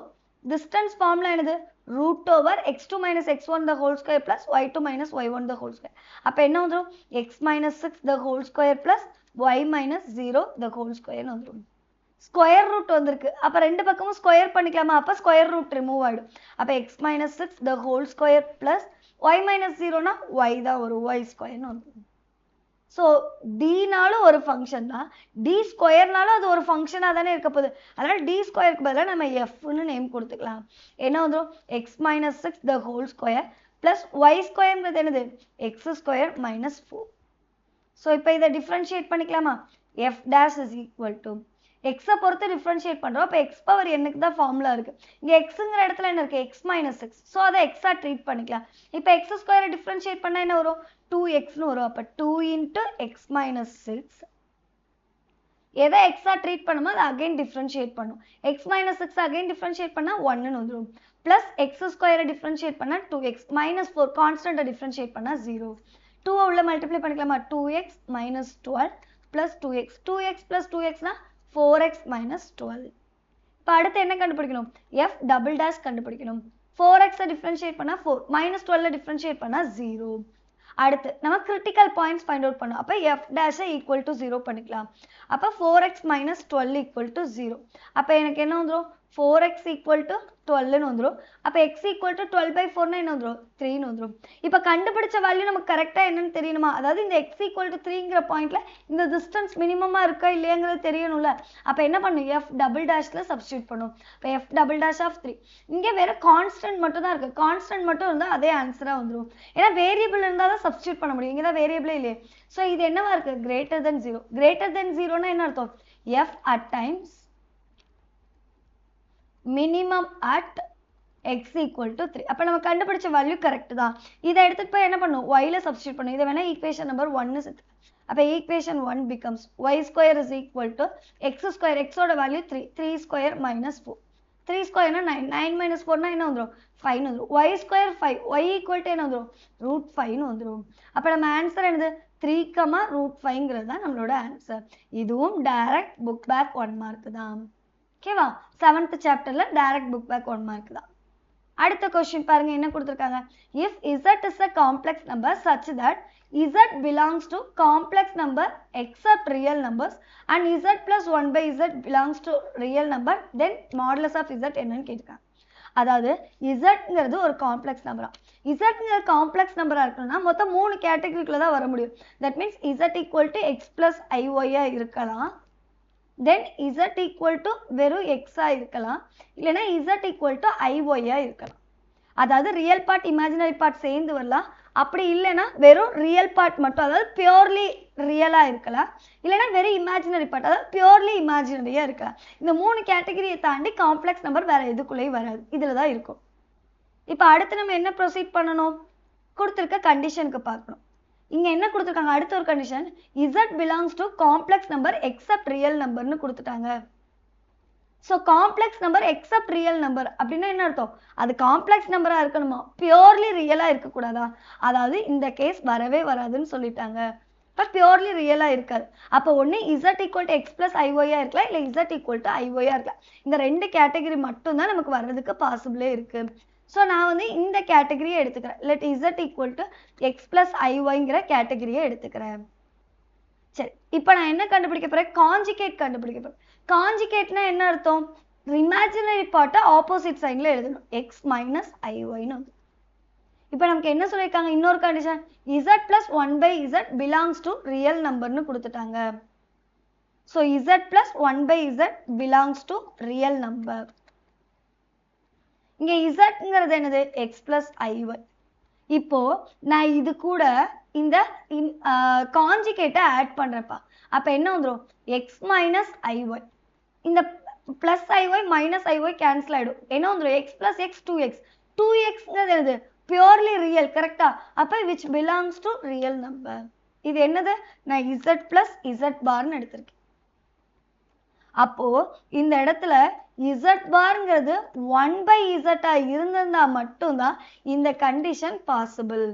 டிஸ்டன்ஸ் ஃபார்முலா என்னது? √(x2 - x1) the whole square plus y2 - y1 the whole square. அப்ப என்ன வந்துரும்? x - 6 the whole square plus y - 0 the whole square வந்துரும். ஸ்கொயர் ரூட் வந்திருக்கு. அப்ப ரெண்டு பக்கமும் ஸ்கொயர் பண்ணிக்கலாமா? அப்ப ஸ்கொயர் ரூட் ரிமூவ் ஆயிடும். அப்ப x - 6 the whole square plus y - 0னா y தான் வரும். y² வந்துரும். ஸோ டினாலும் ஒரு ஃபங்க்ஷன் தான், டி ஸ்கொயர்னாலும் அது ஒரு ஃபங்க்ஷனாக தானே இருக்க போகுது. அதனால் டி ஸ்கொயருக்கு பதிலாக நம்ம எஃப்னு நேம் கொடுத்துக்கலாம். என்ன வந்துடும்? X - 6 the whole square plus y ஸ்கொயர்ங்கிறது என்னது? x² - 4. ஸோ இப்போ இதை டிஃப்ரென்ஷியேட் பண்ணிக்கலாமா? F dash is equal to எக்ஸை பொறுத்து டிஃப்ரென்ஷியேட் பண்ணுறோம். இப்போ எக்ஸ் பவர் என்னுக்கு தான் ஃபார்முலா இருக்குது. இங்கே எக்ஸுங்கிற இடத்துல என்ன இருக்குது? x - 6. ஸோ அதை எக்ஸாக ட்ரீட் பண்ணிக்கலாம். இப்போ x² டிஃப்ரென்ஷியேட் பண்ணால் என்ன வரும்? 2xன்னு வரும். அப்போ 2 × x - 6 எதை எக்ஸாக ட்ரீட் பண்ணுமோ அதை அகைன் டிஃப்ரென்ஷியேட் பண்ணும். x - 6 அகைன் டிஃப்ரென்ஷியேட் பண்ணால் 1ன்னு வந்துடும். ப்ளஸ் x² டிஃப்ரென்ஷியேட் பண்ணால் 2x - 4 கான்ஸ்டன்ட்டை டிஃப்ரென்ஷியேட் பண்ணால் 0. 2 உள்ள மல்டிப்ளை பண்ணிக்கலாமா? 2x - 12 plus 2x. 2x plus 2xனா 4x - 12. இப்போ அடுத்து என்ன கண்டுபிடிக்கணும்? f டபுள் டேஷ் கண்டுபிடிக்கணும். 4xஐ டிஃப்ரென்ஷியேட் பண்ணால் 4 -12 டிஃப்ரென்ஷியேட் பண்ணால் 0. அடுத்து நம்ம கிரிட்டிக்கல் பாயிண்ட்ஸ் ஃபைண்ட் அவுட் பண்ணோம். அப்போ f டேஷை ஈக்குவல் டு 0 பண்ணிக்கலாம். அப்போ 4x - 12 = 0. அப்போ எனக்கு என்ன வந்துடும்? 4x = 12ன்னு வந்துடும். அப்போ x = 12/4னா என்ன வந்துடும்? 3ன்னு வந்துடும். இப்போ கண்டுபிடிச்ச வேல்யூ நமக்கு கரெக்டாக என்னன்னு தெரியணுமா? அதாவது இந்த x = 3ங்கிற பாயிண்ட்ல இந்த டிஸ்டன்ஸ் மினிமமா இருக்கா இல்லையாங்கிறது தெரியணும்ல. அப்போ என்ன பண்ணும்? f டபுள் டேஷ்ல சப்ஸ்டியூட் பண்ணும். இப்போ f டபுள் டேஷ் ஆஃப் 3 இங்கே வேற கான்ஸ்டன்ட் மட்டும் தான் இருக்கு. கான்ஸ்டன்ட் மட்டும் இருந்தால் அதே ஆன்சராக வந்துடும். ஏன்னா வேரியபிள் இருந்தால் தான் சப்ஸ்டியூட் பண்ண முடியும். இங்கே தான் வேரியபிளே இல்லையே. ஸோ இது என்னவா இருக்கு? greater than 0. greater than 0னா என்ன அர்த்தம்? f at times minimum at x = 3. அப்போ நம்ம கண்டுபிடிச்ச வேல்யூ கரெக்ட் தான். இதை எடுத்துட்டு போய் என்ன பண்ணும்? yல சப்ஸ்டியூட் பண்ணும். இதை வேணா ஈக்குவேஷன் நம்பர் 1 செட். அப்போ ஈக்குவேஷன் 1 becomes y² = x². xோட வேல்யூ 3. 3² - 4. 3² 9. 9 - 4னா என்ன வந்துடும்? 5 வந்துடும். y² 5. y = என்ன வந்துடும்? √5ன்னு வந்துடும். அப்போ நம்ம ஆன்சர் என்னது? 3, √5ங்கிறது தான் நம்மளோட ஆன்சர். இதுவும் டைரக்ட் புக் பேக் 1 மார்க் தான். ஓகேவா? 7th சாப்டர்ல டைரக்ட் புக் பேக் 1 மார்க் தான். அடுத்த கொஸ்டின் பாருங்க என்ன கொடுத்திருக்காங்க? if z is a complex number such that z belongs to complex number except real numbers and z plus 1/z belongs to real number, then modulus of z என்னன்னு கேட்டிருக்காங்க. அதாவது zங்கிறது ஒரு காம்ப்ளெக்ஸ் நம்பரா. zங்கிற காம்ப்ளெக்ஸ் நம்பரா இருக்கணும்னா மொத்தம் 3 கேட்டகரிக்குள்ள தான் வர முடியும். That means z = x plus iy இருக்கலாம். then z = வெறும் x இருக்கலாம். இல்லைன்னா z = iy இருக்கலாம். அதாவது ரியல் பார்ட் இமேஜினரி பார்ட் சேர்ந்து வரலாம். அப்படி இல்லைன்னா வெறும் ரியல் பார்ட் மட்டும், அதாவது பியூர்லி ரியலா இருக்கலாம். இல்லைன்னா வெறும் இமேஜினரி பார்ட், அதாவது பியூர்லி இமேஜினரியா இருக்கலாம். இந்த 3 கேட்டகரியை தாண்டி காம்ப்ளெக்ஸ் நம்பர் வேற எதுக்குள்ளேயும் வராது. இதுல தான் இருக்கும். இப்போ அடுத்து நம்ம என்ன ப்ரொசீட் பண்ணணும்? கொடுத்துருக்க கண்டிஷனுக்கு பார்க்கணும். இங்க என்ன கொடுத்துருக்காங்க? அடுத்த ஒரு condition z belongs to complex number except real numberன்னு கொடுத்துட்டாங்க. So complex number accept real number அப்படின்னா என்ன அர்த்தம்? அது காம்ப்ளெக்ஸ் நம்பரா இருக்கணுமா? பியூர்லி ரியலா இருக்கக்கூடாதா? அதாவது இந்த கேஸ் வரவே வராதுன்னு சொல்லிட்டாங்க. பட் பியூர்லி ரியலா இருக்காது. அப்போ ஒன்று z = x plus iy இருக்கலாம், இல்லை z = iy இருக்கலாம். இந்த 2 கேட்டகரி மட்டும்தான் நமக்கு வர்றதுக்கு பாசிபிளே இருக்கு. ஸோ நான் வந்து இந்த கேட்டகரியை எடுத்துக்கிறேன். Let z = x plus iy கேட்டகரியை எடுத்துக்கிறேன். சரி, இப்போ நான் என்ன கண்டுபிடிக்க போறேன்? காஞ்சுகேட் கண்டுபிடிக்க போறேன். காஞ்சுகேட்னா என்ன அர்த்தம்? இமேஜினரி பார்ட்டை ஆப்போசிட் சைட்ல எழுதணும். x - iy. இப்போ நமக்கு என்ன சொல்லியிருக்காங்க? இன்னொரு condition z plus 1/z belongs to real numberன்னு கொடுத்துட்டாங்க. So z plus 1/z belongs to real number. இங்க இசட்ங்கிறது என்னது எக்ஸ் பிளஸ் ஐஒய். இப்போ நான் இது கூட இந்த காஞ்சிகேட்டை ஆட் பண்றேன்ப்பா. அப்ப என்ன வந்துடும் எக்ஸ் மைனஸ் ஐஒய். இந்த plus i y minus i y cancel ஆயிடும். என்ன வந்துடும் எக்ஸ் பிளஸ் எக்ஸ் 2x. 2xங்கிறது என்னது பியூர்லி ரியல் கரெக்டா. அப்ப which belongs to real number. இது என்னது நான் z பிளஸ் z பார்னு எடுத்திருக்கேன். அப்போ இந்த இடத்துல z பார்ங்கிறது 1/z இருந்திருந்தா மட்டும்தான் இந்த கண்டிஷன் பாசிபிள்.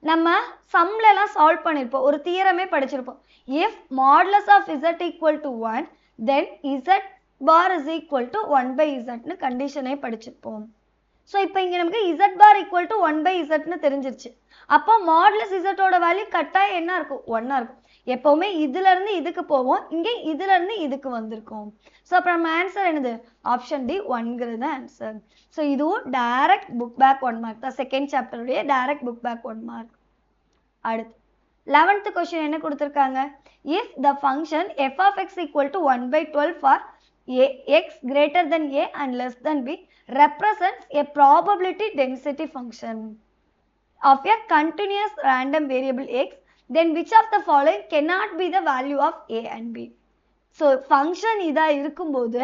நம்ம சம்ல எல்லாம் சால்வ் பண்ணிருப்போம், ஒரு தியரமே படிச்சிருப்போம். if modulus of z equal to 1 then z bar is equal to 1/z னு கண்டிஷனே படிச்சிருப்போம். ஸோ இப்போ இங்கே நமக்கு z bar equal to 1/z னு தெரிஞ்சிருச்சு. அப்போ மாடுலஸ் z ஓட வேல்யூ கட்டாயம் என்ன இருக்கும் 1 இருக்கும். எப்பவுமே இதுல இருந்து இதுக்கு போவோம், இங்கே இதுல இருந்து இதுக்கு வந்திருக்கும். ஸோ அப்போ நம்ம ஆன்சர் என்னது ஆப்ஷன் டி 1ங்கிறது ஆன்சர். ஸோ இதுவும் டைரக்ட் புக் பேக் 1 மார்க் தான். செகண்ட் சாப்டருடைய டைரக்ட் புக் பேக் 1 மார்க். அடுத்து 11th கொஸ்டின் என்ன கொடுத்துருக்காங்க. If the function f of x equal to 1/12 for x greater than a and less than b represents a probability density function of a continuous random variable x, then which of the following cannot be the value of a and b. So function இதா இருக்கும்போது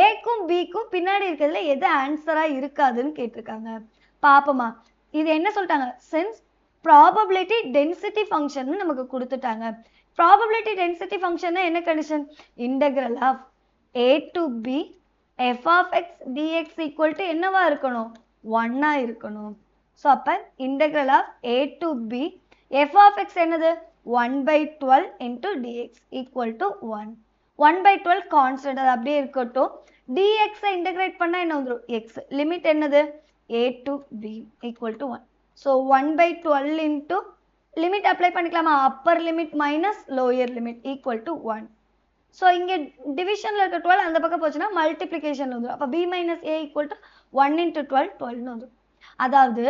a க்கும் b க்கும் பின்னாடி இருக்கிறதுல எது ஆன்சரா இருக்காதுன்னு கேட்டிருக்காங்க. பாப்போமா. இது என்ன சொல்லிட்டாங்க, since probability density function நமக்கு கொடுத்துட்டாங்க. probability density function என்ன condition, integral of a to b f of x dx equal to என்னவா இருக்கணும் 1 இருக்கணும். ஸோ அப்போ integral of a to b f of x என்னது 1/12 into dx equal to 1. 1/12 constant, அது அப்படியே இருக்கட்டும். dx இன்டகிரேட் பண்ணால் என்ன வந்துடும் x. லிமிட் என்னது a to b equal to 1. So 1/12 into limit apply பண்ணிக்கலாமா, upper limit minus lower limit equal to 1. So இங்கே டிவிஷனில் இருக்க 12 அந்த பக்கம் போச்சுன்னா மல்டிப்ளிகேஷன் வந்துடும். அப்போ b minus A equal to 1 into 12 12ன்னு வந்துடும். அதாவது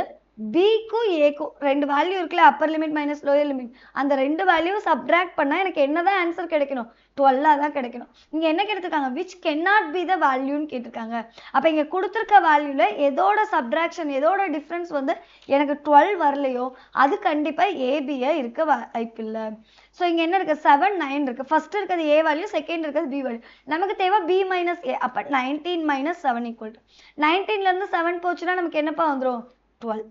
பிக்கும் ஏக்கும் ரெண்டு வேல்யூ இருக்குல்ல, Appar limit minus lower limit, அந்த ரெண்டு வேல்யூ சப்ட்ராக்ட் பண்ணால் எனக்கு என்னதான் ஆன்சர் கிடைக்கணும் 12 தான் கிடைக்கணும். இங்கே என்ன கேட்டிருக்காங்க, விச் cannot be the வேல்யூன்னு கேட்டிருக்காங்க. அப்போ இங்கே கொடுத்துருக்க வேல்யூவில் எதோட சப்ட்ராக்ஷன் எதோட டிஃப்ரென்ஸ் வந்து எனக்கு 12 வரலையோ அது கண்டிப்பாக ஏபியா இருக்க வாய்ப்பில்லை. ஸோ இங்கே என்ன இருக்குது 7 9 இருக்குது. ஃபர்ஸ்ட் இருக்கிறது ஏ வேல்யூ, செகண்ட் இருக்கிறது பி வேல்யூ. நமக்கு தேவை பி மைனஸ் ஏ. அப்போ 19 மைனஸ் 7 ஈக்குவல் டு 19லேருந்து 7 போச்சுன்னா நமக்கு என்னப்பா வந்துடும் 12.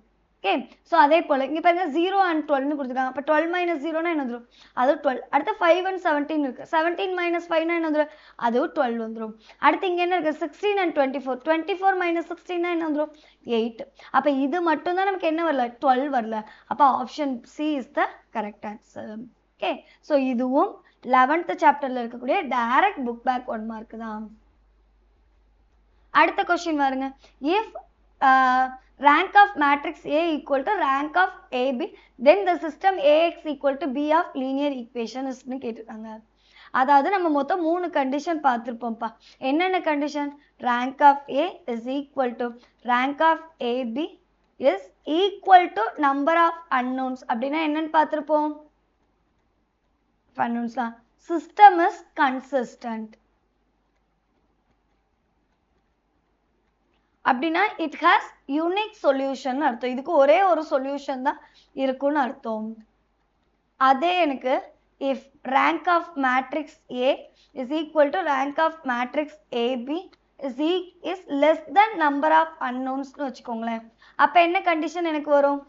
ஓகே. ஸோ அதே போல் இங்கே பாருங்க 0 and 12ன்னு கொடுத்துருக்காங்க. அப்போ 12 மைனஸ் 0னா என்ன வந்துடும், அதுவும் 12. அடுத்து 5 and 17 இருக்குது. 17 மைனஸ் 5னா என்ன வந்துடும், அதுவும் 12 வந்துடும். அடுத்து இங்கே என்ன இருக்குது 16 and 24. 24 மைனஸ் 16னா என்ன வந்துடும் 8. அப்போ இது மட்டும்தான் நமக்கு என்ன வரல 12 வரல. அப்போ option C is the correct answer. Okay. So இதுவும் 11th சாப்டரில் இருக்கக்கூடிய டைரக்ட் புக் பேக் 1 மார்க் தான். அடுத்த கொஸ்டின் பாருங்க. If rank of matrix A equal to rank of AB, then the system AX equal to B of linear equation isன்னு கேட்டிருக்காங்க. அதாவது நம்ம மொத்தம் 3 கண்டிஷன் பார்த்துருப்போம்ப்பா. என்னென்ன condition, rank of A is equal to rank of AB is equal to number of unknowns. அப்படின்னா என்னன்னு பார்த்துருப்போம், unknowns தான். system is consistent. அப்படின்னா இட் ஹாஸ் யூனிக் சொல்யூஷன் அர்த்தம். இதுக்கு ஒரே ஒரு சொல்யூஷன் தான் இருக்குன்னு அர்த்தம். அதே எனக்கு if rank of matrix A is equal to rank of matrix AB is less then number of அன்னோன்ஸ்னு வச்சுக்கோங்களேன். அப்போ என்ன கண்டிஷன் எனக்கு வரும்,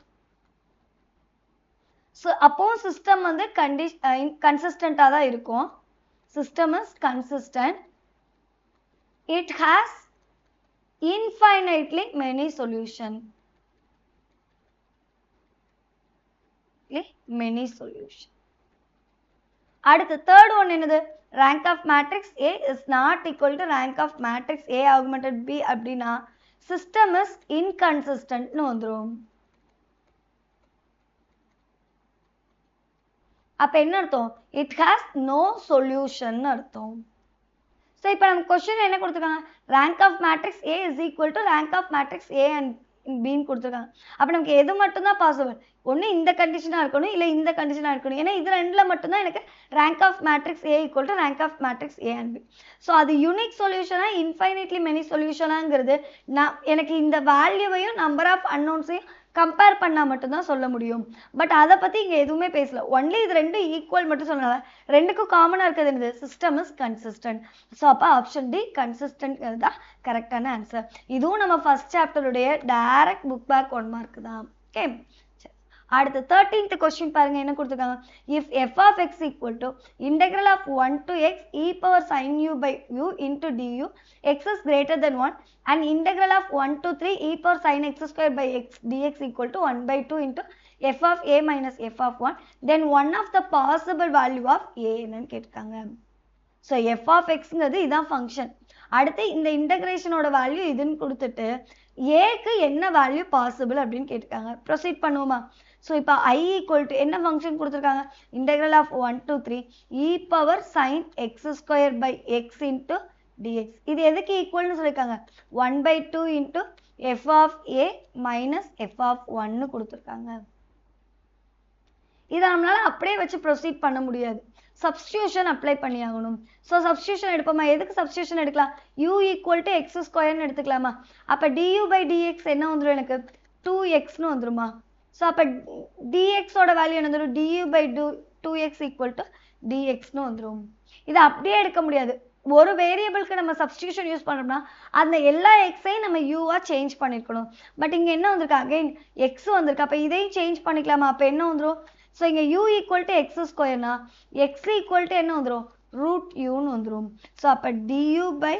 ஸோ அப்போ சிஸ்டம் வந்து கன்சிஸ்டண்ட்டாக தான் இருக்கும். System is consistent. It has infinitely many solution. many solution. அடுத்து third one என்னது, rank of matrix A is not equal to rank of matrix A augmented B அப்படின்னா system is inconsistent னு வந்துரும். அப்ப என்ன அர்த்தம், it has no solution அர்த்தம். ஸோ இப்போ நம்ம கொஸ்டின் என்ன கொடுத்துருக்காங்க, rank of matrix A is equal to rank of matrix A and பின்னு கொடுத்துருக்காங்க. அப்போ நமக்கு எது மட்டும்தான் பாசிபிள்? ஒன்று இந்த கண்டிஷனாக இருக்கணும், இல்லை இந்த கண்டிஷனாக இருக்கணும். ஏன்னா இது ரெண்டில் மட்டும்தான் எனக்கு rank of matrix A equal to rank of matrix A and B. So அது யூனிக் சொல்யூஷனா இன்ஃபைனைட்லி மெனி சொல்யூஷனாங்கிறது எனக்கு இந்த வேல்யூவையும் நம்பர் ஆஃப் அன்னோன்ஸையும் கம்பேர் பண்ணால் மட்டும்தான் சொல்ல முடியும். பட் அதை பற்றி இங்கே எதுவுமே பேசல. ஒன்லி இது ரெண்டும் ஈக்குவல் மட்டும் சொன்னால ரெண்டுக்கும் காமனாக இருக்கிறது என்னது? System is consistent. ஸோ அப்போ ஆப்ஷன் டி கன்சிஸ்டன்ட் தான் கரெக்டான ஆன்சர். இதுவும் நம்ம ஃபர்ஸ்ட் சாப்டருடைய டைரக்ட் புக் பேக் 1 மார்க் தான். ஓகே, அடுத்து 13th கொஸ்டின் பாருங்க, என்ன கொடுத்துருக்காங்க? If f of x equal to integral of 1 to x e power sin u by u into du x is greater than 1 and integral of 1 to 3 e power sin x square by x dx equal to 1 by 2 into f of a minus f of 1, then one of the possible value of a என்னன்னு கேட்டிருக்காங்க. ஸோ f of xங்கிறது இதான் ஃபங்க்ஷன். அடுத்து இந்த இன்டகிரேஷனோட வேல்யூ இதுன்னு கொடுத்துட்டு ஏக்கு என்ன வேல்யூ பாசிபிள் அப்படின்னு கேட்டிருக்காங்க. ப்ரொசீட் பண்ணுவோமா? ஸோ இப்போ I ஈக்குவல் டு என்ன ஃபங்க்ஷன் கொடுத்துருக்காங்க? Integral of 1 to 3 e power sine X square by x into dx. இது எதுக்கு ஈக்குவல்னு சொல்லியிருக்காங்க? 1 by 2 into F of A minus F of 1ன்னு கொடுத்துருக்காங்க. இதை நம்மளால அப்படியே வச்சு ப்ரொசீட் பண்ண முடியாது, சப்ஸ்டியூஷன் அப்ளை பண்ணி ஆகணும். ஸோ சப்ஸ்டியூஷன் எடுப்போமா? எதுக்கு சப்ஸ்டியூஷன் எடுக்கலாம்? u ஈக்குவல் டு எக்ஸ் ஸ்கொயர்னு எடுத்துக்கலாமா? அப்போ du பை டிஎக்ஸ் என்ன வந்துடும்? எனக்கு 2xன்னு வந்துருமா? ஸோ அப்போ டிஎக்ஸோட வேல்யூ என்ன வந்துடும்? du by 2x equal to டிஎக்ஸ்னு வந்துடும். இதை அப்படியே எடுக்க முடியாது. ஒரு வேரியபிளுக்கு நம்ம சப்ஸ்டியூஷன் யூஸ் பண்ணோம்னா அந்த எல்லா எக்ஸையும் நம்ம யூவா சேஞ்ச் பண்ணிருக்கணும். பட் இங்கே என்ன வந்திருக்கு? அகைன் எக்ஸ் வந்திருக்கு. அப்போ இதையும் சேஞ்ச் பண்ணிக்கலாமா? அப்போ என்ன வந்துடும்? ஸோ இங்கே u ஈக்குவல் டு எக்ஸ் ஸ்கொயர்னா எக்ஸ் ஈக்குவல் டு என்ன வந்துடும்? ரூட் யூன்னு வந்துடும். ஸோ அப்போ du by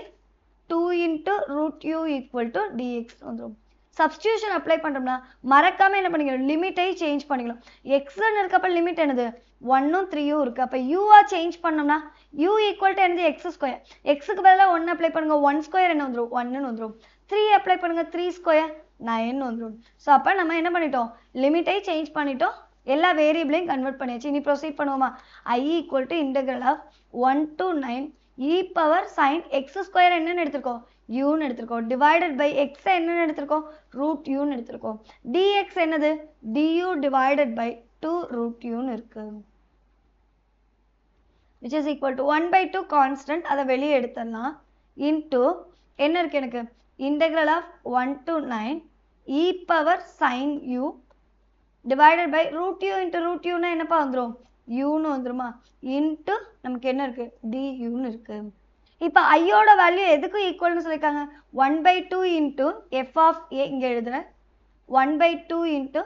2 into root u equal to dx வந்துடும். சப்ஸ்டியூஷன் அப்ளை பண்ணுறோம்னா மறக்காமல் என்ன பண்ணிக்கணும்? லிமிட்டை சேஞ்ச் பண்ணிக்கணும். எக்ஸ்ன்னு இருக்கப்போ லிமிட் என்னது? 1ம் 3ம் இருக்குது. அப்போ யூவா சேஞ்ச் பண்ணோம்னா u ஈக்குவல் டு என்னது? X square. எக்ஸுக்கு பதிலாக 1 அப்ளை பண்ணுங்க, 1 ஸ்கொயர் என்ன வந்துடும்? 1ன்னு வந்துடும். 3 அப்ளை பண்ணுங்க, 3 ஸ்கொயர் 9ன்னு வந்துடும். ஸோ அப்போ நம்ம என்ன பண்ணிட்டோம்? லிமிட்டை சேஞ்ச் பண்ணிட்டோம், எல்லா வேரியபிளையும் கன்வெர்ட் பண்ணியாச்சு. இனி ப்ரொசீட் பண்ணுவோமா? I equal to integral of 1 to 9 e power sine X square என்னன்னு எடுத்திருக்கோம்? யூன்னு எடுத்திருக்கோம். டிவைடட் பை எக்ஸ் என்னன்னு எடுத்திருக்கோம்? ரூட் யூன்னு எடுத்திருக்கோம். டிஎக்ஸ் என்னது? du டிவைடட் பை 2 ரூட் யூன்னு இருக்கு. Which is equal to 1 by 2 constant, அதை வெளியே எடுத்துடலாம். இன்டூ என்ன இருக்கு எனக்கு? Integral of 1 to 9 e power sine u divided by root u into root யூன்னா என்னப்பா வந்துடும்? யூன்னு வந்துருமா? இன்ட்டு நமக்கு என்ன இருக்கு? டியூன்னு இருக்கு. இப்போ ஐயோட வேல்யூ எதுக்கும் ஈக்குவல்னு சொல்லியிருக்காங்க? 1 by 2 into F of A, இங்கே எழுதுறேன், 1 by 2 into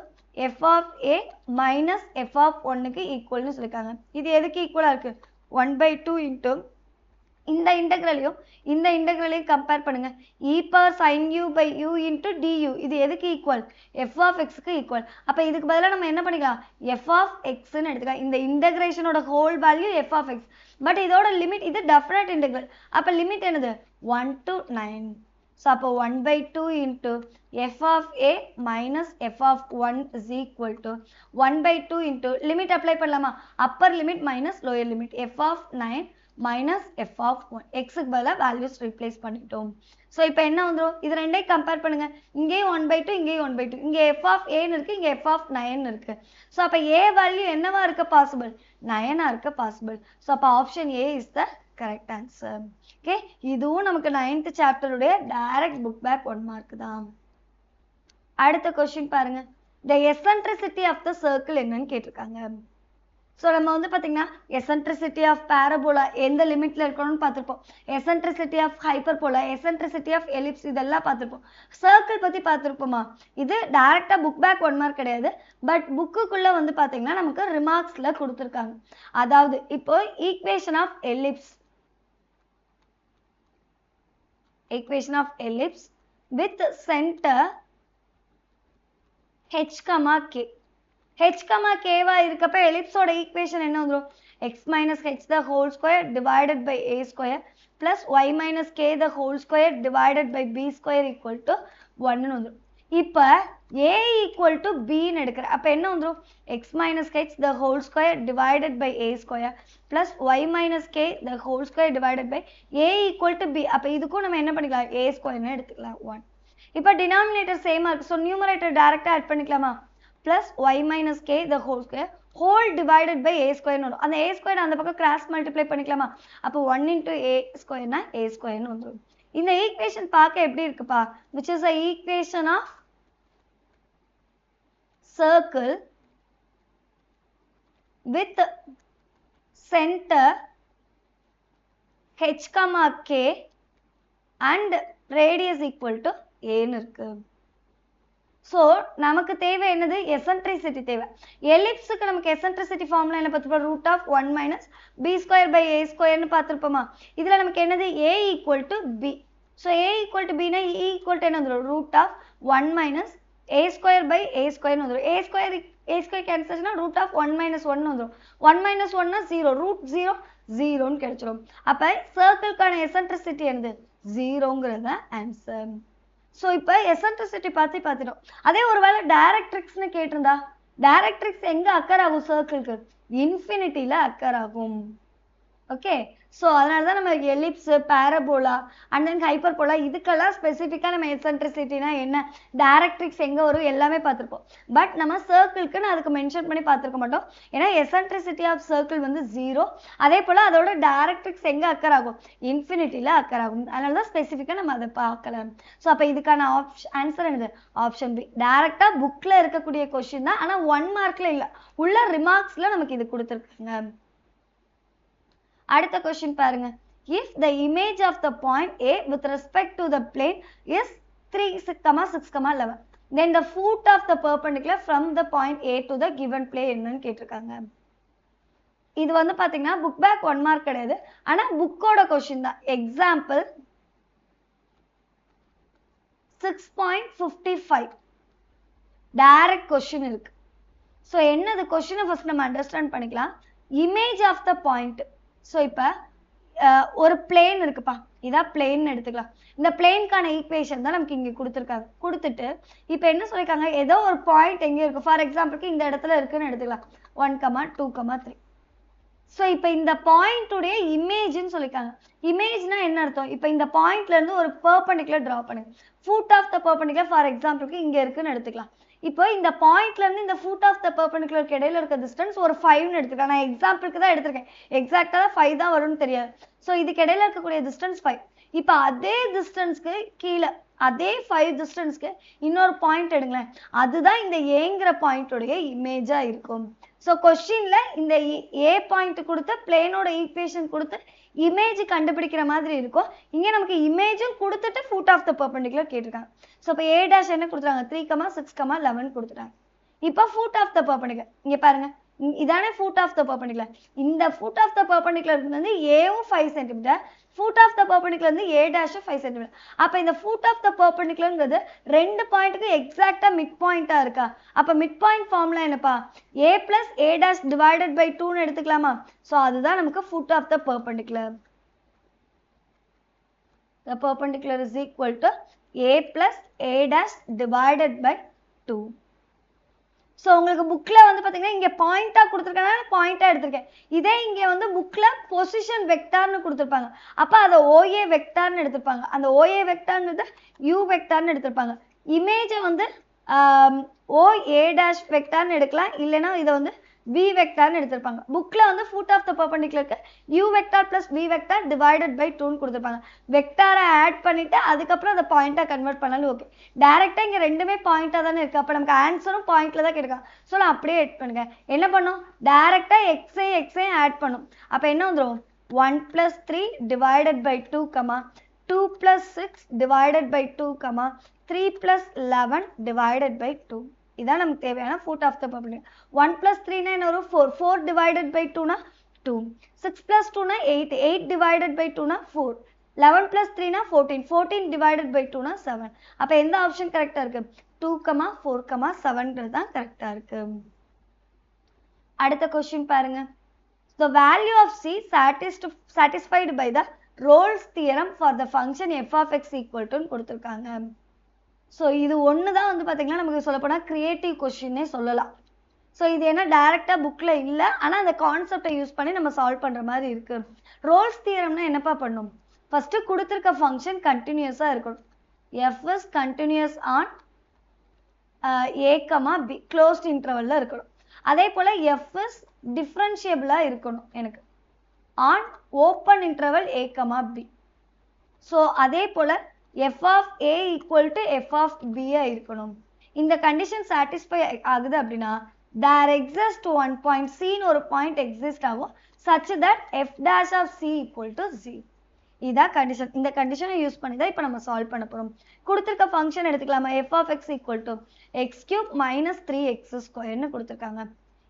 F of A minus F of 1க்கு ஈக்குவல்னு சொல்லியிருக்காங்க. இது எதுக்கு ஈக்குவலாக இருக்குது? 1 by 2 இன்ட்டு இந்த இன்டெக்ரலையும் இந்த இன்டெக்ரலையும் கம்பேர் பண்ணுங்க. e power sin u by u into du இது எதுக்கு ஈக்குவல்? f of xக்கு ஈக்குவல். அப்போ இதுக்கு பதிலாக நம்ம என்ன பண்ணிக்கலாம்? f of xன்னு எடுத்துக்கலாம். இந்த இன்டெகிரேஷனோட whole value f of x. But இதோட லிமிட், இது டெஃபினட் இன்டெக்ரல். அப்போ லிமிட் என்னது? 1 to 9. ஸோ அப்போ 1 by 2 into f of a minus f of 1 is equal to 1 by 2 into limit apply பண்ணலாமா? Appar limit minus lower limit f of 9 minus f of 1. xக்கு பதிலாக வேல்யூஸ் ரீப்ளேஸ் பண்ணிட்டோம். ஸோ இப்போ என்ன வந்துடும்? இது ரெண்டையும் கம்பேர் பண்ணுங்க. இங்கேயும் 1 by 2, இங்கேயும் 1 by 2. இங்கே f of aன்னு இருக்குது, இங்கே f of 9 இருக்குது. ஸோ அப்போ a வேல்யூ என்னவா இருக்க பாசிபிள்? 9 இருக்க பாசிபிள். ஸோ அப்போ option a is the correct answer. Okay, இதுவும் நமக்கு 9th சாப்டருடைய டைரக்ட் புக் பேக் 1 மார்க் தான். அடுத்த கொஸ்டின் பாருங்க, the eccentricity of the circle என்னன்னு கேட்டிருக்காங்க. ஸோ நம்ம வந்து பார்த்தீங்கன்னா எசன்ட்ரிசிட்டி ஆஃப் பேரபோலா எந்த லிமிட்டில் இருக்கணும்னு பார்த்துருப்போம். Eccentricity of hyperbola, eccentricity of ellipse இதெல்லாம் பார்த்துருப்போம். சர்க்கிள் பற்றி பார்த்துருப்போமா? இது டைரெக்டாக புக் பேக் 1 மார்க் கிடையாது. பட் புக்குக்குள்ளே வந்து பார்த்தீங்கன்னா நமக்கு ரிமார்க்ஸில் கொடுத்துருக்காங்க. அதாவது இப்போ equation of ellipse with centre h, k. h, kவா இருக்கப்ப எலிப்ஸோட ஈக்குவேஷன் என்ன வந்துடும்? x minus h the whole square divided by a square plus y minus k the whole square divided by b square equal to 1 வந்துடும். இப்போ a equal to b ன்னு எடுக்கிறேன். அப்போ என்ன வந்துடும்? x minus h the whole square divided by a square plus y minus k the whole square divided by a equal to b. அப்போ இதுக்கும் நம்ம என்ன பண்ணிக்கலாம்? a square ன்னு எடுத்துக்கலாம் 1. இப்போ டினாமினேட்டர் சேமாக இருக்குது. ஸோ நியூமரேட்டர் டேரெக்டாக ஆட் பண்ணிக்கலாமா? Plus y minus k the whole square whole divided by a ஸ்கொயர்னு வரும். அந்த ஏ ஸ்கொயர் அந்த பக்கம் கிராஸ் மல்டிப்ளை பண்ணிக்கலாமா? அப்போ 1 இன்ட்டு ஏ ஸ்கொயர்னா ஏ ஸ்கொயர்னு வந்துடும். இந்த ஈக்குவேஷன் பார்க்க எப்படி இருக்குப்பா? Which is a equation of circle with center h comma k and radius equal to a ன்னு இருக்கு. ஸோ நமக்கு தேவை என்னது? எசன்ட்ரிசிட்டி தேவை. எலிப்ஸுக்கு நமக்கு எசன்ட்ரிசிட்டி ஃபார்முலா என்ன பார்த்துப்போம்? Root of 1 minus b square by a ஸ்கொயர்னு பார்த்துருப்போமா? இதில் நமக்கு என்னது? A equal to b. So a equal to பினா இ ஈக்குவல் டு என்ன வந்துடும்? ரூட் ஆஃப் 1 மைனஸ் a square by a square வந்துரும். a square cancel ஆச்சுனா root of 1 minus 1 வந்துரும். 1 minus 1 னா 0, root 0 0 ன்னு கிடைச்சிரும். அப்ப சர்க்கிள்கான எசன்ட்ரிசிட்டி என்னது? 0ங்கிறது ஆன்சர். ஸோ இப்போ எசன்ட்ரிசிட்டி பார்த்துட்டோம். அதே ஒருவேளை டைரக்ட்ரிக்ஸ்னு கேட்டிருந்தா, டைரக்ட்ரிக்ஸ் எங்க அக்கர் ஆகும்? சர்க்கிள்க்கு இன்ஃபினிட்டியில் அக்கர் ஆகும். ஓகே, ஸோ அதனால தான் நம்ம ellipse, parabola and then hyperbola இதுக்கெல்லாம் ஸ்பெசிஃபிக்காக நம்ம எசன்ட்ரிசிட்டினா என்ன, டைரக்ட்ரிக்ஸ் எங்கே வரும் எல்லாமே பார்த்துருப்போம். பட் நம்ம சர்க்கிள்க்கு நான் அதுக்கு மென்ஷன் பண்ணி பார்த்துருக்க மாட்டோம். ஏன்னா எசன்ட்ரிசிட்டி ஆஃப் சர்க்கிள் வந்து 0. அதே போல் அதோட டைரக்ட்ரிக்ஸ் எங்கே அக்கர் ஆகும்? இன்ஃபினிட்டியில் அக்கர் ஆகும். அதனால தான் ஸ்பெசிஃபிக்காக நம்ம அதை பார்க்கலாம். ஸோ அப்போ இதுக்கான ஆன்சர் என்னது? Option B. டைரக்டாக புக்கில் இருக்கக்கூடிய கொஸ்டின் தான், ஆனால் 1 மார்க்கில் இல்லை, உள்ள ரிமார்க்ஸில் நமக்கு இது கொடுத்துருக்குங்க. அடுத்த கொஸ்டின் பாருங்க. if the image of the point A with respect to the plane is 3, 6, 11 then the foot of the perpendicular from the point A to the given plane என்னன்னு கேட்டிருக்காங்க. இது வந்து பாத்தீங்கன்னா புக் பேக் 1 மார்க் கிடையாது, ஆனா புக்கோட கொஸ்டின் தான். எக்ஸாம்பிள் 6.55 டைரக்ட் கொஸ்டின் இருக்கு. ஸோ என்னது கொஸ்டினை ஃபர்ஸ்ட் நம்ம அண்டர்ஸ்டாண்ட் பண்ணிக்கலாம். Image of the point. So இப்போ ஒரு பிளேன் இருக்குப்பா, இதான் பிளேன் எடுத்துக்கலாம். இந்த பிளேனுக்கான ஈக்குவேஷன் தான் நமக்கு இங்கே கொடுத்துருக்காங்க. கொடுத்துட்டு இப்போ என்ன சொல்லியிருக்காங்க? ஏதோ ஒரு பாயிண்ட் எங்கேயும் இருக்குது. ஃபார் எக்ஸாம்பிளுக்கு இந்த இடத்துல இருக்குன்னு எடுத்துக்கலாம், 1, 2, 3. ஸோ இப்போ இந்த பாயிண்ட்டுடைய இமேஜ்னு சொல்லியிருக்காங்க. இமேஜ்னா என்ன அர்த்தம்? இப்போ இந்த பாயிண்ட்லேருந்து ஒரு பெர்பெண்டிகுலர் ட்ரா பண்ணுங்க. Foot of the perpendicular for எக்ஸாம்பிளுக்கு இங்கே இருக்குன்னு எடுத்துக்கலாம். இப்போ இந்த பாயிண்ட்லேருந்து இந்த ஃபுட் ஆஃப் த பெர்பெண்டிகுலருக்கு இடையில இருக்க டிஸ்டன்ஸ் ஒரு 5ன்னு எடுத்துக்கலாம். நான் எக்ஸாம்பிளுக்கு தான் எடுத்திருக்கேன், எக்ஸாக்டாக தான் 5 தான் வரும்னு தெரியாது. ஸோ இதுக்கு இடையில இருக்கக்கூடிய டிஸ்டன்ஸ் 5. இப்போ அதே டிஸ்டன்ஸ்க்கு கீழே அதே 5 டிஸ்டன்ஸ்க்கு இன்னொரு பாயிண்ட் எடுங்களேன், அதுதான் இந்த ஏங்கிற பாயிண்டோடைய இமேஜாக இருக்கும். ஸோ கொஸ்டினில் இந்த ஏ பாயிண்ட் கொடுத்து பிளேனோட ஈக்குவேஷன் கொடுத்து இமேஜ் கண்டுபிடிக்கிற மாதிரி இருக்கும். இங்கே நமக்கு இமேஜும் கொடுத்துட்டு ஃபுட் ஆஃப் த பெர்பெண்டிகுலர் கேட்டிருக்காங்க. ஸோ இப்போ ஏ டேஷ் என்ன கொடுத்துருக்காங்க? 3, 6, 11 கொடுத்துட்டாங்க. இப்போ ஃபுட் ஆஃப் த பெர்பெண்டிகுலர் இங்கே பாருங்க, இதானே ஃபுட் ஆஃப் த பெர்பெண்டிகுலர். இந்த ஃபுட் ஆஃப் த பெர்பெண்டிகுலர் வந்து ஏவும் 5 centimetre, foot of the perpendicular வந்து ஏ டேஷும் 5 சென்டிமீட்டர். அப்போ இந்த ஃபுட் ஆஃப் த பெர்பெண்டிகுலர்ங்கிறது 2 பாயிண்ட்டுக்கு எக்ஸாக்டாக மிட் பாயிண்டாக இருக்கா? அப்போ மிட் பாயிண்ட் ஃபார்முலா என்னப்பா? A plus a dash divided by 2ன்னு எடுத்துக்கலாமா? ஸோ அதுதான் நமக்கு foot of the perpendicular. The perpendicular is equal to a plus a dash divided by 2. So உங்களுக்கு புக்கில் வந்து பார்த்தீங்கன்னா இங்கே பாயிண்டாக கொடுத்துருக்கனால பாயிண்டாக எடுத்திருக்கேன். இதே இங்கே வந்து புக்கில் பொசிஷன் வெக்டார்னு கொடுத்துருப்பாங்க, அப்போ அதை ஓஏ வெக்டார்னு எடுத்திருப்பாங்க. அந்த ஓஏ வெக்டார்ங்கிறது யூ வெக்டார்னு எடுத்திருப்பாங்க. இமேஜை வந்து ஓஏ டேஷ் வெக்டார்னு எடுக்கலாம், இல்லைன்னா இதை வந்து v வெக்டார்னு எடுத்திருப்பாங்க. புக்கில் வந்து ஃபுட் ஆஃப் த பெர்பெண்டிகுலருக்கு u vector plus v vector divided by 2ன்னு கொடுத்துருப்பாங்க. வெக்டாரை ஆட் பண்ணிவிட்டு அதுக்கப்புறம் அதை பாயிண்டாக கன்வெர்ட் பண்ணாலும் ஓகே. டேரெக்டாக இங்கே ரெண்டுமே பாயிண்டாக தானே இருக்குது, அப்போ நமக்கு ஆன்சரும் பாயிண்டில் தான் கிடைக்கும். ஸோ நான் அப்படியே ஆட் பண்ணுங்க. என்ன பண்ணும்? டேரெக்டாக எக்ஸையும் ஆட் பண்ணும். அப்போ என்ன வந்துடும்? 1 + 3 divided by 2, 2 + 6 divided by 2, 3 + 11 divided by 2. இதான் நமக்கு தேவையான ஃபுட் ஆஃப் த பெர்பெண்டிகுலர். 1 + 3 னா என்ன வரும்? 4. 4 டிவைடட் பை 2 னா 2. 6 + 2 னா 8. 8 டிவைடட் பை 2 னா 4. 11 + 3 னா 14. 14 டிவைடட் பை 2 னா 7. அப்போ எந்த ஆப்ஷன் கரெக்டாக இருக்கு? 2, 4, 7ங்கிறது தான் கரெக்டாக இருக்கு. அடுத்த கொஸ்டின் பாருங்க. The value of c satisfied by the Rolle's theorem for the function f of x equal to கொடுத்துருக்காங்க. ஸோ இது ஒன்று தான் வந்து பார்த்தீங்கன்னா நமக்கு சொல்லப்போனால் கிரியேட்டிவ் கொஸ்டின்னே சொல்லலாம். ஸோ இது என்ன டைரெக்டாக புக்கில் இல்லை, ஆனால் அந்த கான்செப்டை யூஸ் பண்ணி நம்ம சால்வ் பண்ணுற மாதிரி இருக்குது. ரோல்ஸ் தியரம்னா என்னப்பா பண்ணும்? ஃபஸ்ட்டு கொடுத்துருக்க ஃபங்க்ஷன் கண்டினியூஸாக இருக்கணும். f is continuous on a comma b closed interval இருக்கணும். அதே போல f is differentiable இருக்கணும் எனக்கு on open interval a comma b. so அதே போல f of a equal to f of b இருக்கணும். இந்த condition satisfy ஆகுது அப்படின்னா there exists one point c ன்னு ஒரு point exist ஆகும் such that f dash of c equal to 0. இதான் condition. இந்த condition யூஸ் பண்ணி தான் இப்போ நம்ம சால்வ் பண்ண போறோம். கொடுத்திருக்க ஃபங்க்ஷன் எடுத்துக்கலாமா f of x equal to x cube minus 3x square ன்னு கொடுத்திருக்காங்க.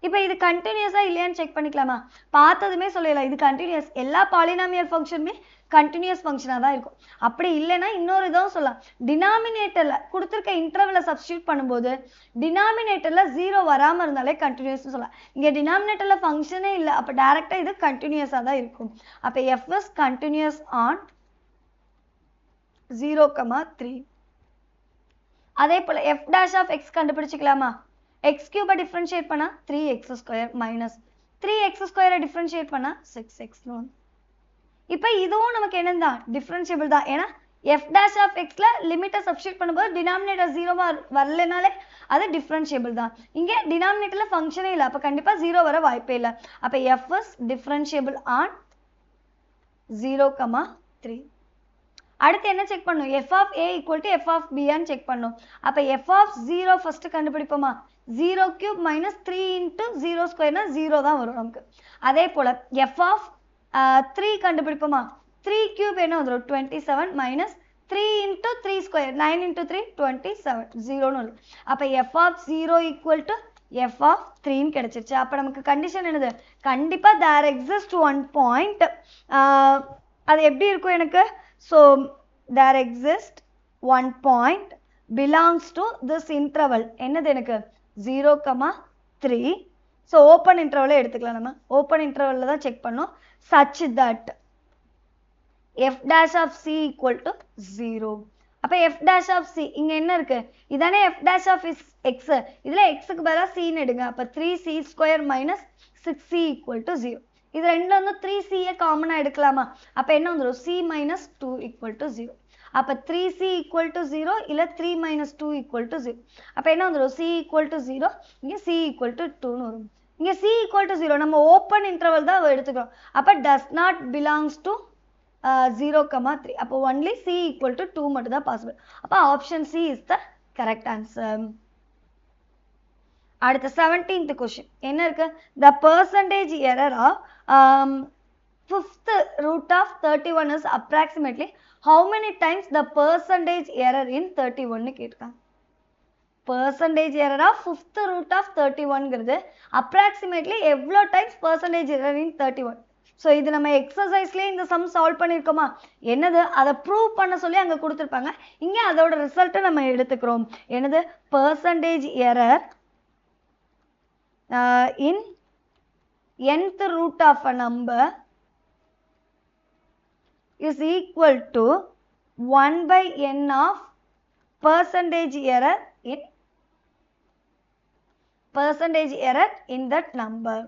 இப்போ இது கண்டினியூஸா இல்லையான்னு செக் பண்ணிக்கலாமா? பார்த்ததுமே சொல்லலாம் இது கண்டினியூஸ். எல்லா பாலினாமியல் ஃபங்க்ஷனுமே கண்டினியூஸ் ஃபங்க்ஷனா தான் இருக்கும். அப்படி இல்லைன்னா இன்னொரு இதுவும் சொல்லலாம். டினாமினேட்டர்ல கொடுத்திருக்க இன்டர்வலை சப்ஸ்டிட்யூட் பண்ணும்போது டினாமினேட்டர்ல 0 வராம இருந்தாலே கண்டினியூஸ்னு சொல்லலாம். இங்க டினாமினேட்டர்ல ஃபங்க்ஷனே இல்லை, அப்ப டைரக்டா இது கண்டினியூஸா தான் இருக்கும். அப்ப f is continuous on 0,3. அதே போல f dash of x கண்டுபிடிச்சிக்கலாமா? x cube differentiate பண்ணா 3x square minus 3x square differentiate பண்ணா 6x னு. இப்போ இதுவும் நமக்கு என்னதான் டிஃபரன்ஷியபிள் தான். ஏன்னா f dash of x ல லிமிட்டை சப்ஸ்டிட்யூட் பண்ணும்போது டினாமினேட்டர் 0 வரலனாலே அது டிஃபரன்ஷியபிள் தான். இங்க டினாமினேட்டர்ல ஃபங்க்ஷனே இல்லை, அப்ப கண்டிப்பா 0 வர வாய்ப்பே இல்லை. அப்ப f is differentiable on 0,3. அடுத்து என்ன செக் பண்ணும்? f of a equal to f of b ன்னு செக் பண்ணும். அப்ப f of 0 ஃபர்ஸ்ட் கண்டுபிடிப்போமா? 0 cube minus 3 into 0 square னா 0 தான் வரும் நமக்கு. அதே போல f of 3 கண்டுபிடிப்போமா? 3 cube என்ன வரும்? 27 minus 3 into 3 square 9 into 3 27 0 னு வரும். அப்ப f of 0 equal to f of 3 ன்னு கிடைச்சிருச்சு. அப்ப நமக்கு கண்டிஷன் என்னது? கண்டிப்பா there exists one point. அது எப்படி இருக்கும் எனக்கு? so there exists one point belongs to this interval. என்னது எனக்கு? 0,3. so open interval எடுத்துக்கலாம். நம்ம open interval தான் செக் பண்ணோம். such that f dash of c equal to 0. அப்ப f dash of c இங்க என்ன இருக்கு? இதானே f dash of x. இதுல x க்கு பதிலா c ன்னு எடுங்க. அப்ப 3c square minus 6c equal to 0. இது ரெண்டுல வந்து 3c காமனா எடுக்கலாமா? அப்ப என்ன வந்துரும்? c minus 2 equal to 0. அப்ப 3c equal to 0 இல்ல 3 minus 2 equal to 0. அப்ப என்ன வந்துரும்? c equal to 0, இங்க c equal to 2 ன்னு வரும். இங்க c equal to 0 நம்ம ஓபன் இன்டர்வல் தான் எடுத்துக்கிறோம். அப்ப does not belongs to 0,3. அப்ப only c equal to 2 மட்டும் தான் பாசிபிள். அப்ப option c is the correct answer. அடுத்த 17th question என்ன இருக்கு? the percentage error of fifth root of 31 is approximately how many times the percentage error in 31 னு கேட்காங்க. percentage error of fifth root of 31 ங்கிறது approximately எவ்வளோ times percentage error in 31. so இது நம்ம எக்ஸசைஸ்லயே இந்த சம் சால்வ் பண்ணிருக்கோமா? என்னது? அதை ப்ரூவ் பண்ண சொல்லி அங்க கொடுத்திருப்பாங்க. இங்க அதோட ரிசல்ட்டை நம்ம எடுத்துக்கிறோம். என்னது? percentage error in nth root of a number is equal to 1 by n of percentage error in that number.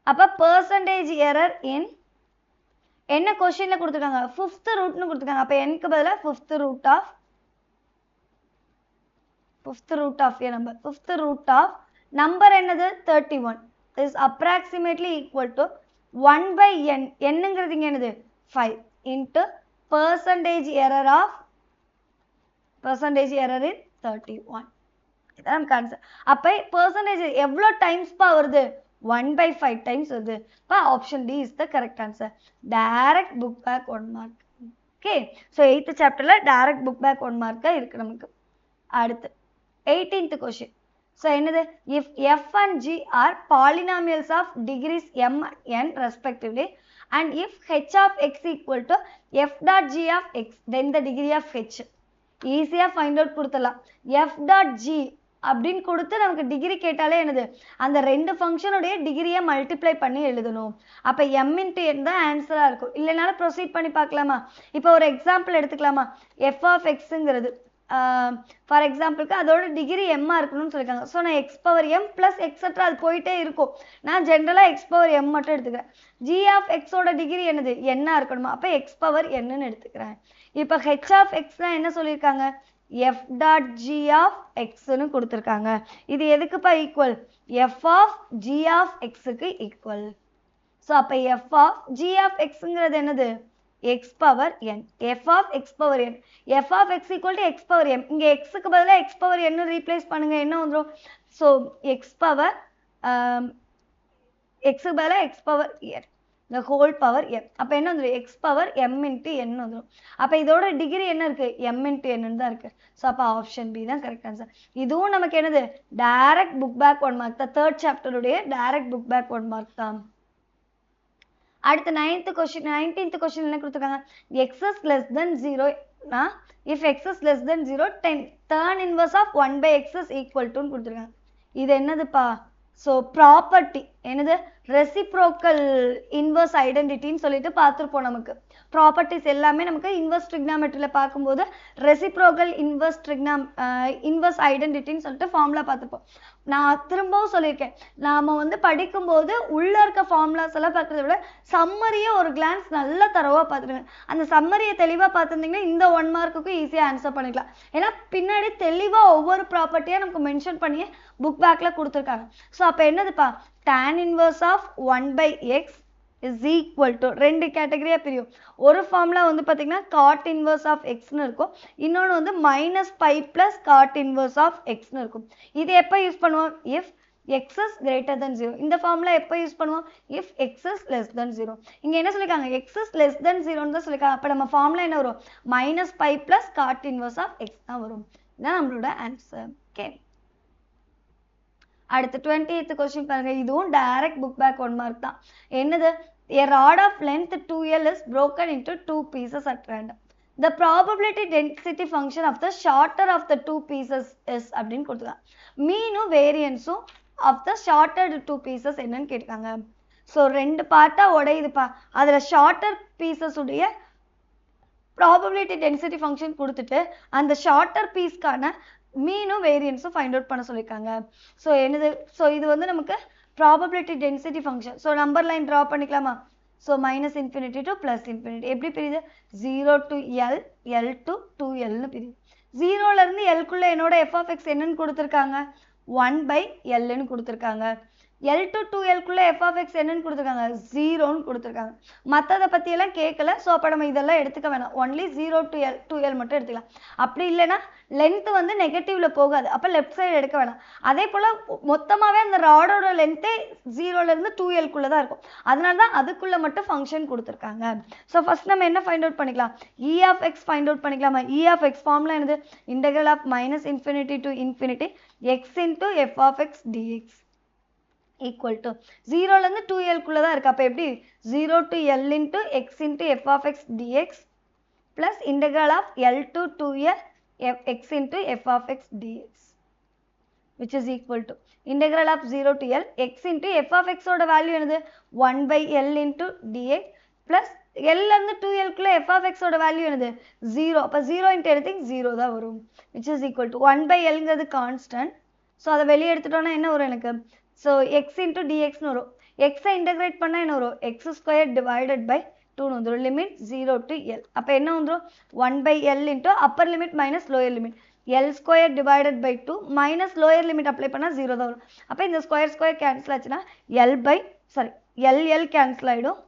அப்ப percentage error in என்ன क्वेश्चनல கொடுத்திருக்காங்க? fifth root னு கொடுத்திருக்காங்க. அப்ப n க்கு பதிலா fifth root of a number. fifth root of number என்னது? 31 is approximately equal to 1 by n. என்னங்கிறது இங்க என்னது? 5 into percentage error in 31. இதான் நமக்கு ஆன்சர். அப்ப percentage எவ்வளோ டைம்ஸ் பா வருது? 1 by 5 times வருது. அப்ப option D is the correct answer. direct book back 1 mark. okay, so 8th chapterல direct book back 1 mark இருக்கு நமக்கு. அடுத்து 18th question. so என்னது? if f and g are polynomials of degrees m and n respectively and if h of x equal to f dot g of x then the degree of h. ஈஸியா ஃபைண்ட் அவுட் கொடுத்துடலாம். f dot g அப்படின்னு கொடுத்து நமக்கு டிகிரி கேட்டாலே என்னது? அந்த ரெண்டு ஃபங்க்ஷனுடைய டிகிரியை மல்டிப்ளை பண்ணி எழுதணும். அப்ப m into n தான் ஆன்சரா இருக்கும். இல்லைனாலும் ப்ரொசீட் பண்ணி பார்க்கலாமா? இப்போ ஒரு எக்ஸாம்பிள் எடுத்துக்கலாமா? f of xங்கிறது ஃபார் எக்ஸாம்பிளுக்கு அதோட டிகிரி எம்மா இருக்கணும்னு சொல்லியிருக்காங்க. ஸோ நான் X power M plus etcetera அது போயிட்டே இருக்கும். நான் ஜென்ரலாக எக்ஸ் பவர் எம் மட்டும் எடுத்துக்கிறேன். ஜி ஆஃப் எக்ஸோட டிகிரி என்னது என்ன இருக்கணுமா, அப்போ எக்ஸ் பவர் என்னன்னு எடுத்துக்கிறேன். இப்போ ஹெச் ஆஃப் எக்ஸ்னால் என்ன சொல்லியிருக்காங்க, எஃப் டாட் ஜி ஆஃப் எக்ஸ்ன்னு கொடுத்துருக்காங்க. இது எதுக்குப்பா equal, F of G of எக்ஸுக்கு ஈக்குவல். ஸோ அப்போ எஃப் ஆஃப் ஜி ஆஃப் எக்ஸுங்கிறது என்னது, x power n, f of x power n, f of x equal to x power m. இங்க x க்கு பதிலா x power n replace பண்ணுங்க, என்ன வந்துரும், so x power x க்கு பதிலா x power n the whole power m. அப்ப என்ன வந்துரும், x power m into n வந்துரும். அப்ப இதோட டிகிரி என்ன இருக்கு, m into n தான் இருக்கு. so அப்ப ஆப்ஷன் பி தான் கரெக்ட் ஆன்சர். இதுவும் நமக்கு என்னது, டைரக்ட் புக் பேக் 1 மார்க் தான். தேர்ட் சாப்டர் உடைய டைரக்ட் புக் பேக் 1 மார்க் தான். அடுத்து 19th question என்ன கொடுத்துருக்காங்க, x is less than 0 னா if x is less than 0 tan inverse of 1 by x is equal to கொடுத்துருக்காங்க. இது என்னதுப்பா, ஸோ ப்ராப்பர்ட்டி என்னது, ரெசிப்ரோக்கல் இன்வர்ஸ் ஐடென்டிட்டின்னு சொல்லிட்டு பார்த்துருப்போம். நமக்கு ப்ராப்பர்ட்டிஸ் எல்லாமே நமக்கு இன்வர்ஸ் ட்ரிக்னாமெட்ரியில் பார்க்கும்போது ரெசிப்ரோக்கல் இன்வர்ஸ் ஐடென்டிட்டின்னு சொல்லிட்டு ஃபார்முலா பார்த்துருப்போம். நான் திரும்பவும் சொல்லியிருக்கேன், நாம் வந்து படிக்கும்போது உள்ளே இருக்க ஃபார்முலாஸ் எல்லாம் பார்க்குறத விட சம்மரியை ஒரு கிளான்ஸ் நல்லா தரவாக பார்த்துருங்க. அந்த சம்மரியை தெளிவாக பார்த்துருந்தீங்கன்னா இந்த 1 மார்க்குக்கும் ஈஸியாக ஆன்சர் பண்ணிக்கலாம். ஏன்னா பின்னாடி தெளிவாக ஒவ்வொரு ப்ராப்பர்ட்டியாக நமக்கு மென்ஷன் பண்ணி புக் பேக்கில் கொடுத்துருக்காங்க. ஸோ அப்போ என்னதுப்பா, tan inverse of 1 by x is equal to, ரெண்டு கேட்டகரியாக பிரியும். ஒரு ஃபார்முலா வந்து பார்த்தீங்கன்னா cot inverse of xன்னு இருக்கும், இன்னொன்று வந்து minus pi plus cot inverse of xன்னு இருக்கும். இது எப்போ யூஸ் பண்ணுவோம், if x is greater than 0. இந்த ஃபார்முலா எப்போ யூஸ் பண்ணுவோம், if x is less than 0. இங்கே என்ன சொல்லியிருக்காங்க, x is less than 0ன்னு தான் சொல்லியிருக்காங்க. அப்போ நம்ம ஃபார்முலா என்ன வரும், minus pi plus cot inverse of x தான் வரும். இதுதான் நம்மளோட ஆன்சர். ஓகே, அடுத்து 20th question பாருங்க. இதுவும் டைரக்ட் புக் பேக் 1 மார்க் தான். என்னது, a rod of length 2l is broken into 2 pieces at random. The probability density function of the shorter of the 2 pieces is அப்படின்னு கொடுத்துருக்காங்க. மீனும் வேரியன்ஸும் of the shorter 2 pieces என்னன்னு கேட்காங்க. ஸோ ரெண்டு பார்ட்டாக உடையுதுப்பா, அதில் ஷார்ட்டர் பீசஸ் உடைய ப்ராபபிலிட்டி டென்சிட்டி ஃபங்க்ஷன் கொடுத்துட்டு அந்த ஷார்ட்டர் பீஸ்க்கான மீனும் வேரியன்ஸும் ஃபைண்ட் அவுட் பண்ண சொல்லியிருக்காங்க. ஸோ என்னது, ஸோ இது வந்து நமக்கு probability density function. So number line draw பண்ணிக்கலாமா, ஸோ -infinity to +infinity. எப்படி பிரியுது, 0 to l, l to 2lன்னு பிரியுது. 0லேருந்து எல்குள்ளே என்னோட f of x என்னன்னு கொடுத்துருக்காங்க, 1 by lன்னு கொடுத்துருக்காங்க. L to 2Lக்குள்ளே f of x என்னன்னு கொடுத்துருக்காங்க, 0ன்னு கொடுத்துருக்காங்க. மற்றதை பற்றியெல்லாம் கேட்கல. ஸோ அப்போ நம்ம இதெல்லாம் எடுத்துக்க வேணாம், ஒன்லி 0 to L 2L மட்டும் எடுத்துக்கலாம். அப்படி இல்லைன்னா லென்த்து வந்து நெகட்டிவில் போகாது, அப்போ லெஃப்ட் சைடு எடுக்க வேணாம். அதே போல் மொத்தமாகவே அந்த ராடோட லென்த்தே 0லேருந்து 2Lக்குள்ளே தான் இருக்கும். அதனால தான் அதுக்குள்ளே மட்டும் ஃபங்க்ஷன் கொடுத்துருக்காங்க. ஸோ ஃபஸ்ட் நம்ம என்ன ஃபைண்ட் அவுட் பண்ணிக்கலாம், E of x find out பண்ணிக்கலாமா. E of x ஃபார்முலா என்னது, integral of -infinity to infinity x into f of x dx equal to 0லேருந்து 2Lக்குள்ளே தான் இருக்குது. அப்போ எப்படி 0 to L into x into f of x dx plus integral of L to 2L x into f of x dx which is equal to integral of 0 to L x into f of x ஓட வேல்யூ என்னது 1 by L into dx plus Lலேருந்து 2Lக்குள்ளே f of x ஓட வேல்யூ என்னது 0. அப்போ 0 into anything 0 தான் வரும், which is equal to 1 by Lங்கிறது கான்ஸ்டன்ட். ஸோ அதை வெளியே எடுத்துட்டோன்னா என்ன வரும் எனக்கு, ஸோ x into dxன்னு வரும். எக்ஸை இன்டெகிரேட் பண்ணால் என்ன வரும், x ஸ்கொயர் டிவைடட் பை 2ன்னு வந்துடும். Limit 0 to L. அப்போ என்ன வந்துடும், 1 by L into upper limit minus lower limit L square divided by 2 minus lower limit apply பண்ணால் 0 தான் வரும். அப்போ இந்த ஸ்கொயர் ஸ்கொயர் கேன்சல் ஆச்சுன்னா L கேன்சல் ஆகிடும்.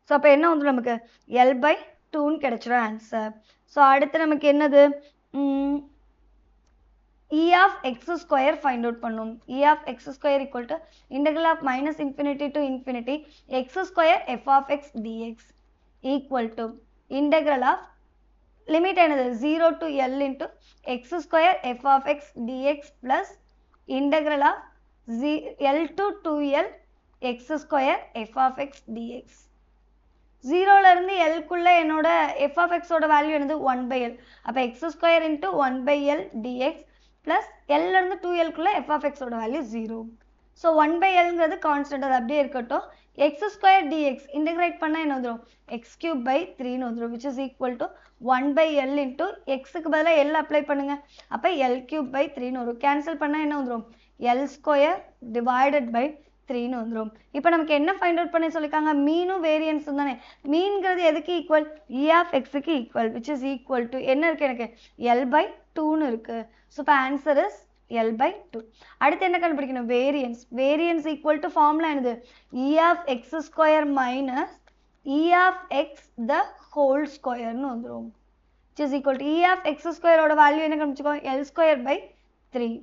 ஸோ அப்போ என்ன வந்துடும் நமக்கு L by 2ன்னு கிடைச்சிடும் ஆன்சர். ஸோ அடுத்து நமக்கு என்னது, E of x square find out பண்ணும். E of x square equal to integral of -infinity to infinity x square f of x dx equal to integral of limit என்னது 0 to L into x square f of x dx plus integral of L to 2L x square f of x dx. 0லேருந்து Lக்குள்ளே என்னோட f of x ஓட வேல்யூ என்னது 1 by L. அப்போ x square into 1 by L dx plus Lலேருந்து 2Lக்குள்ளே f of x ஓட வேல்யூ 0. ஸோ 1/Lங்கிறது கான்ஸ்டன்ட், அது அப்படியே இருக்கட்டும். x ஸ்கொயர் dx இன்டகிரேட் பண்ணால் என்ன வந்துடும், எக்ஸ் கியூப் பை த்ரீன்னு வந்துடும், which is equal to 1/L into எக்ஸுக்கு பதிலாக எல் அப்ளை பண்ணுங்க, அப்போ எல் கியூப் பை த்ரீன்னு வரும். கேன்சல் பண்ணால் என்ன வந்துடும், எல் ஸ்கொயர் டிவைடட் பை த்ரீன்னு வந்துடும். இப்போ நமக்கு என்ன ஃபைண்ட் அவுட் பண்ணி சொல்லியிருக்காங்க, மீனும் வேரியன்ஸும் தானே. மீன்கிறது எதுக்கு ஈக்குவல், இ ஆஃப் எக்ஸுக்கு equal, which is equal to என்ன இருக்குது எனக்கு, எல் பை டூன்னு இருக்குது. ஸோ இப்போ ஆன்சர் இஸ் L by 2. அடுத்து என்ன கண்டுபிடிக்கணும், variance. Variance equal to formula என்னது, E of x square minus E of x the whole ஸ்கொயர்னு வந்துடும், which is equal to E of x ஸ்கொயரோட வேல்யூ என்ன கண்டுபிடிச்சிக்கோ, L square by 3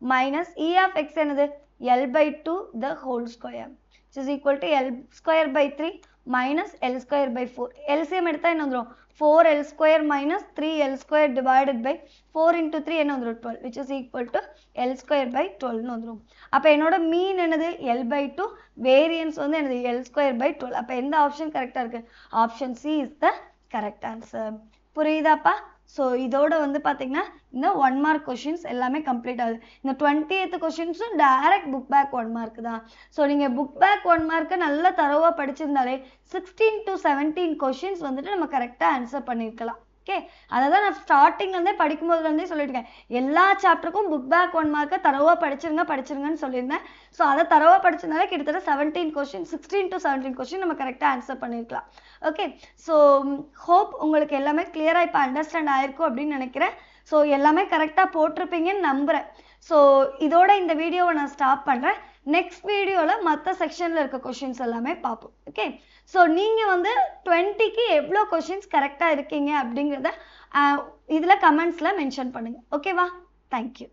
minus E of x என்னது, L by 2 the whole square, which is equal to L square by 3 minus L square by 4. LCM எடுத்தா என்ன வந்துரும், 4L square minus 3L square divided by 4 into 3 என்ன வந்துரும், 12, which is equal to L square by 12 வந்துரும். அப்ப என்னோட மீன் என்னது, L by 2, variance வந்து என்னது, L square by 12. அப்ப எந்த ஆப்ஷன் கரெக்டா இருக்கு, option C is the correct answer. புரியுதாப்பா? ஸோ இதோட வந்து பார்த்தீங்கன்னா இந்த 1 mark கொஷின்ஸ் எல்லாமே கம்ப்ளீட் ஆகுது. இந்த 20th கொஷின்ஸும் டைரக்ட் புக் பேக் 1 mark தான். ஸோ நீங்கள் புக் பேக் 1 mark நல்லா தரவாக படிச்சிருந்தாலே 16 to 17 கொஷின்ஸ் வந்துட்டு நம்ம கரெக்டாக ஆன்சர் பண்ணியிருக்கலாம். ஓகே, அதை தான் நான் ஸ்டார்டிங்லேருந்தே படிக்கும்போதுலேருந்தே சொல்லியிருக்கேன், எல்லா சாப்டருக்கும் புக் பேக் 1 mark தரவாக படிச்சிருங்கன்னு சொல்லியிருந்தேன். ஸோ அதை தரவாக படிச்சிருந்தாலே கிட்டத்தட்ட 17 கொஷின், 16 to 17 கொஷின் நம்ம கரெக்டாக ஆன்சர் பண்ணியிருக்கலாம். ஓகே, ஸோ ஹோப் உங்களுக்கு எல்லாமே கிளியராக இப்போ அண்டர்ஸ்டாண்ட் ஆயிருக்கும் அப்படின்னு நினைக்கிறேன். ஸோ எல்லாமே கரெக்டாக போட்டிருப்பீங்கன்னு நம்புகிறேன். ஸோ இதோட இந்த வீடியோவை நான் ஸ்டாப் பண்ணுறேன். நெக்ஸ்ட் வீடியோவில் மற்ற செக்ஷனில் இருக்க கொஷின்ஸ் எல்லாமே பார்ப்போம். ஓகே, ஸோ நீங்கள் வந்து 20க்கு எவ்வளோ கொஷின்ஸ் கரெக்டாக இருக்கீங்க அப்படிங்கிறத இதில் கமெண்ட்ஸில் மென்ஷன் பண்ணுங்கள். ஓகேவா? தேங்க்யூ.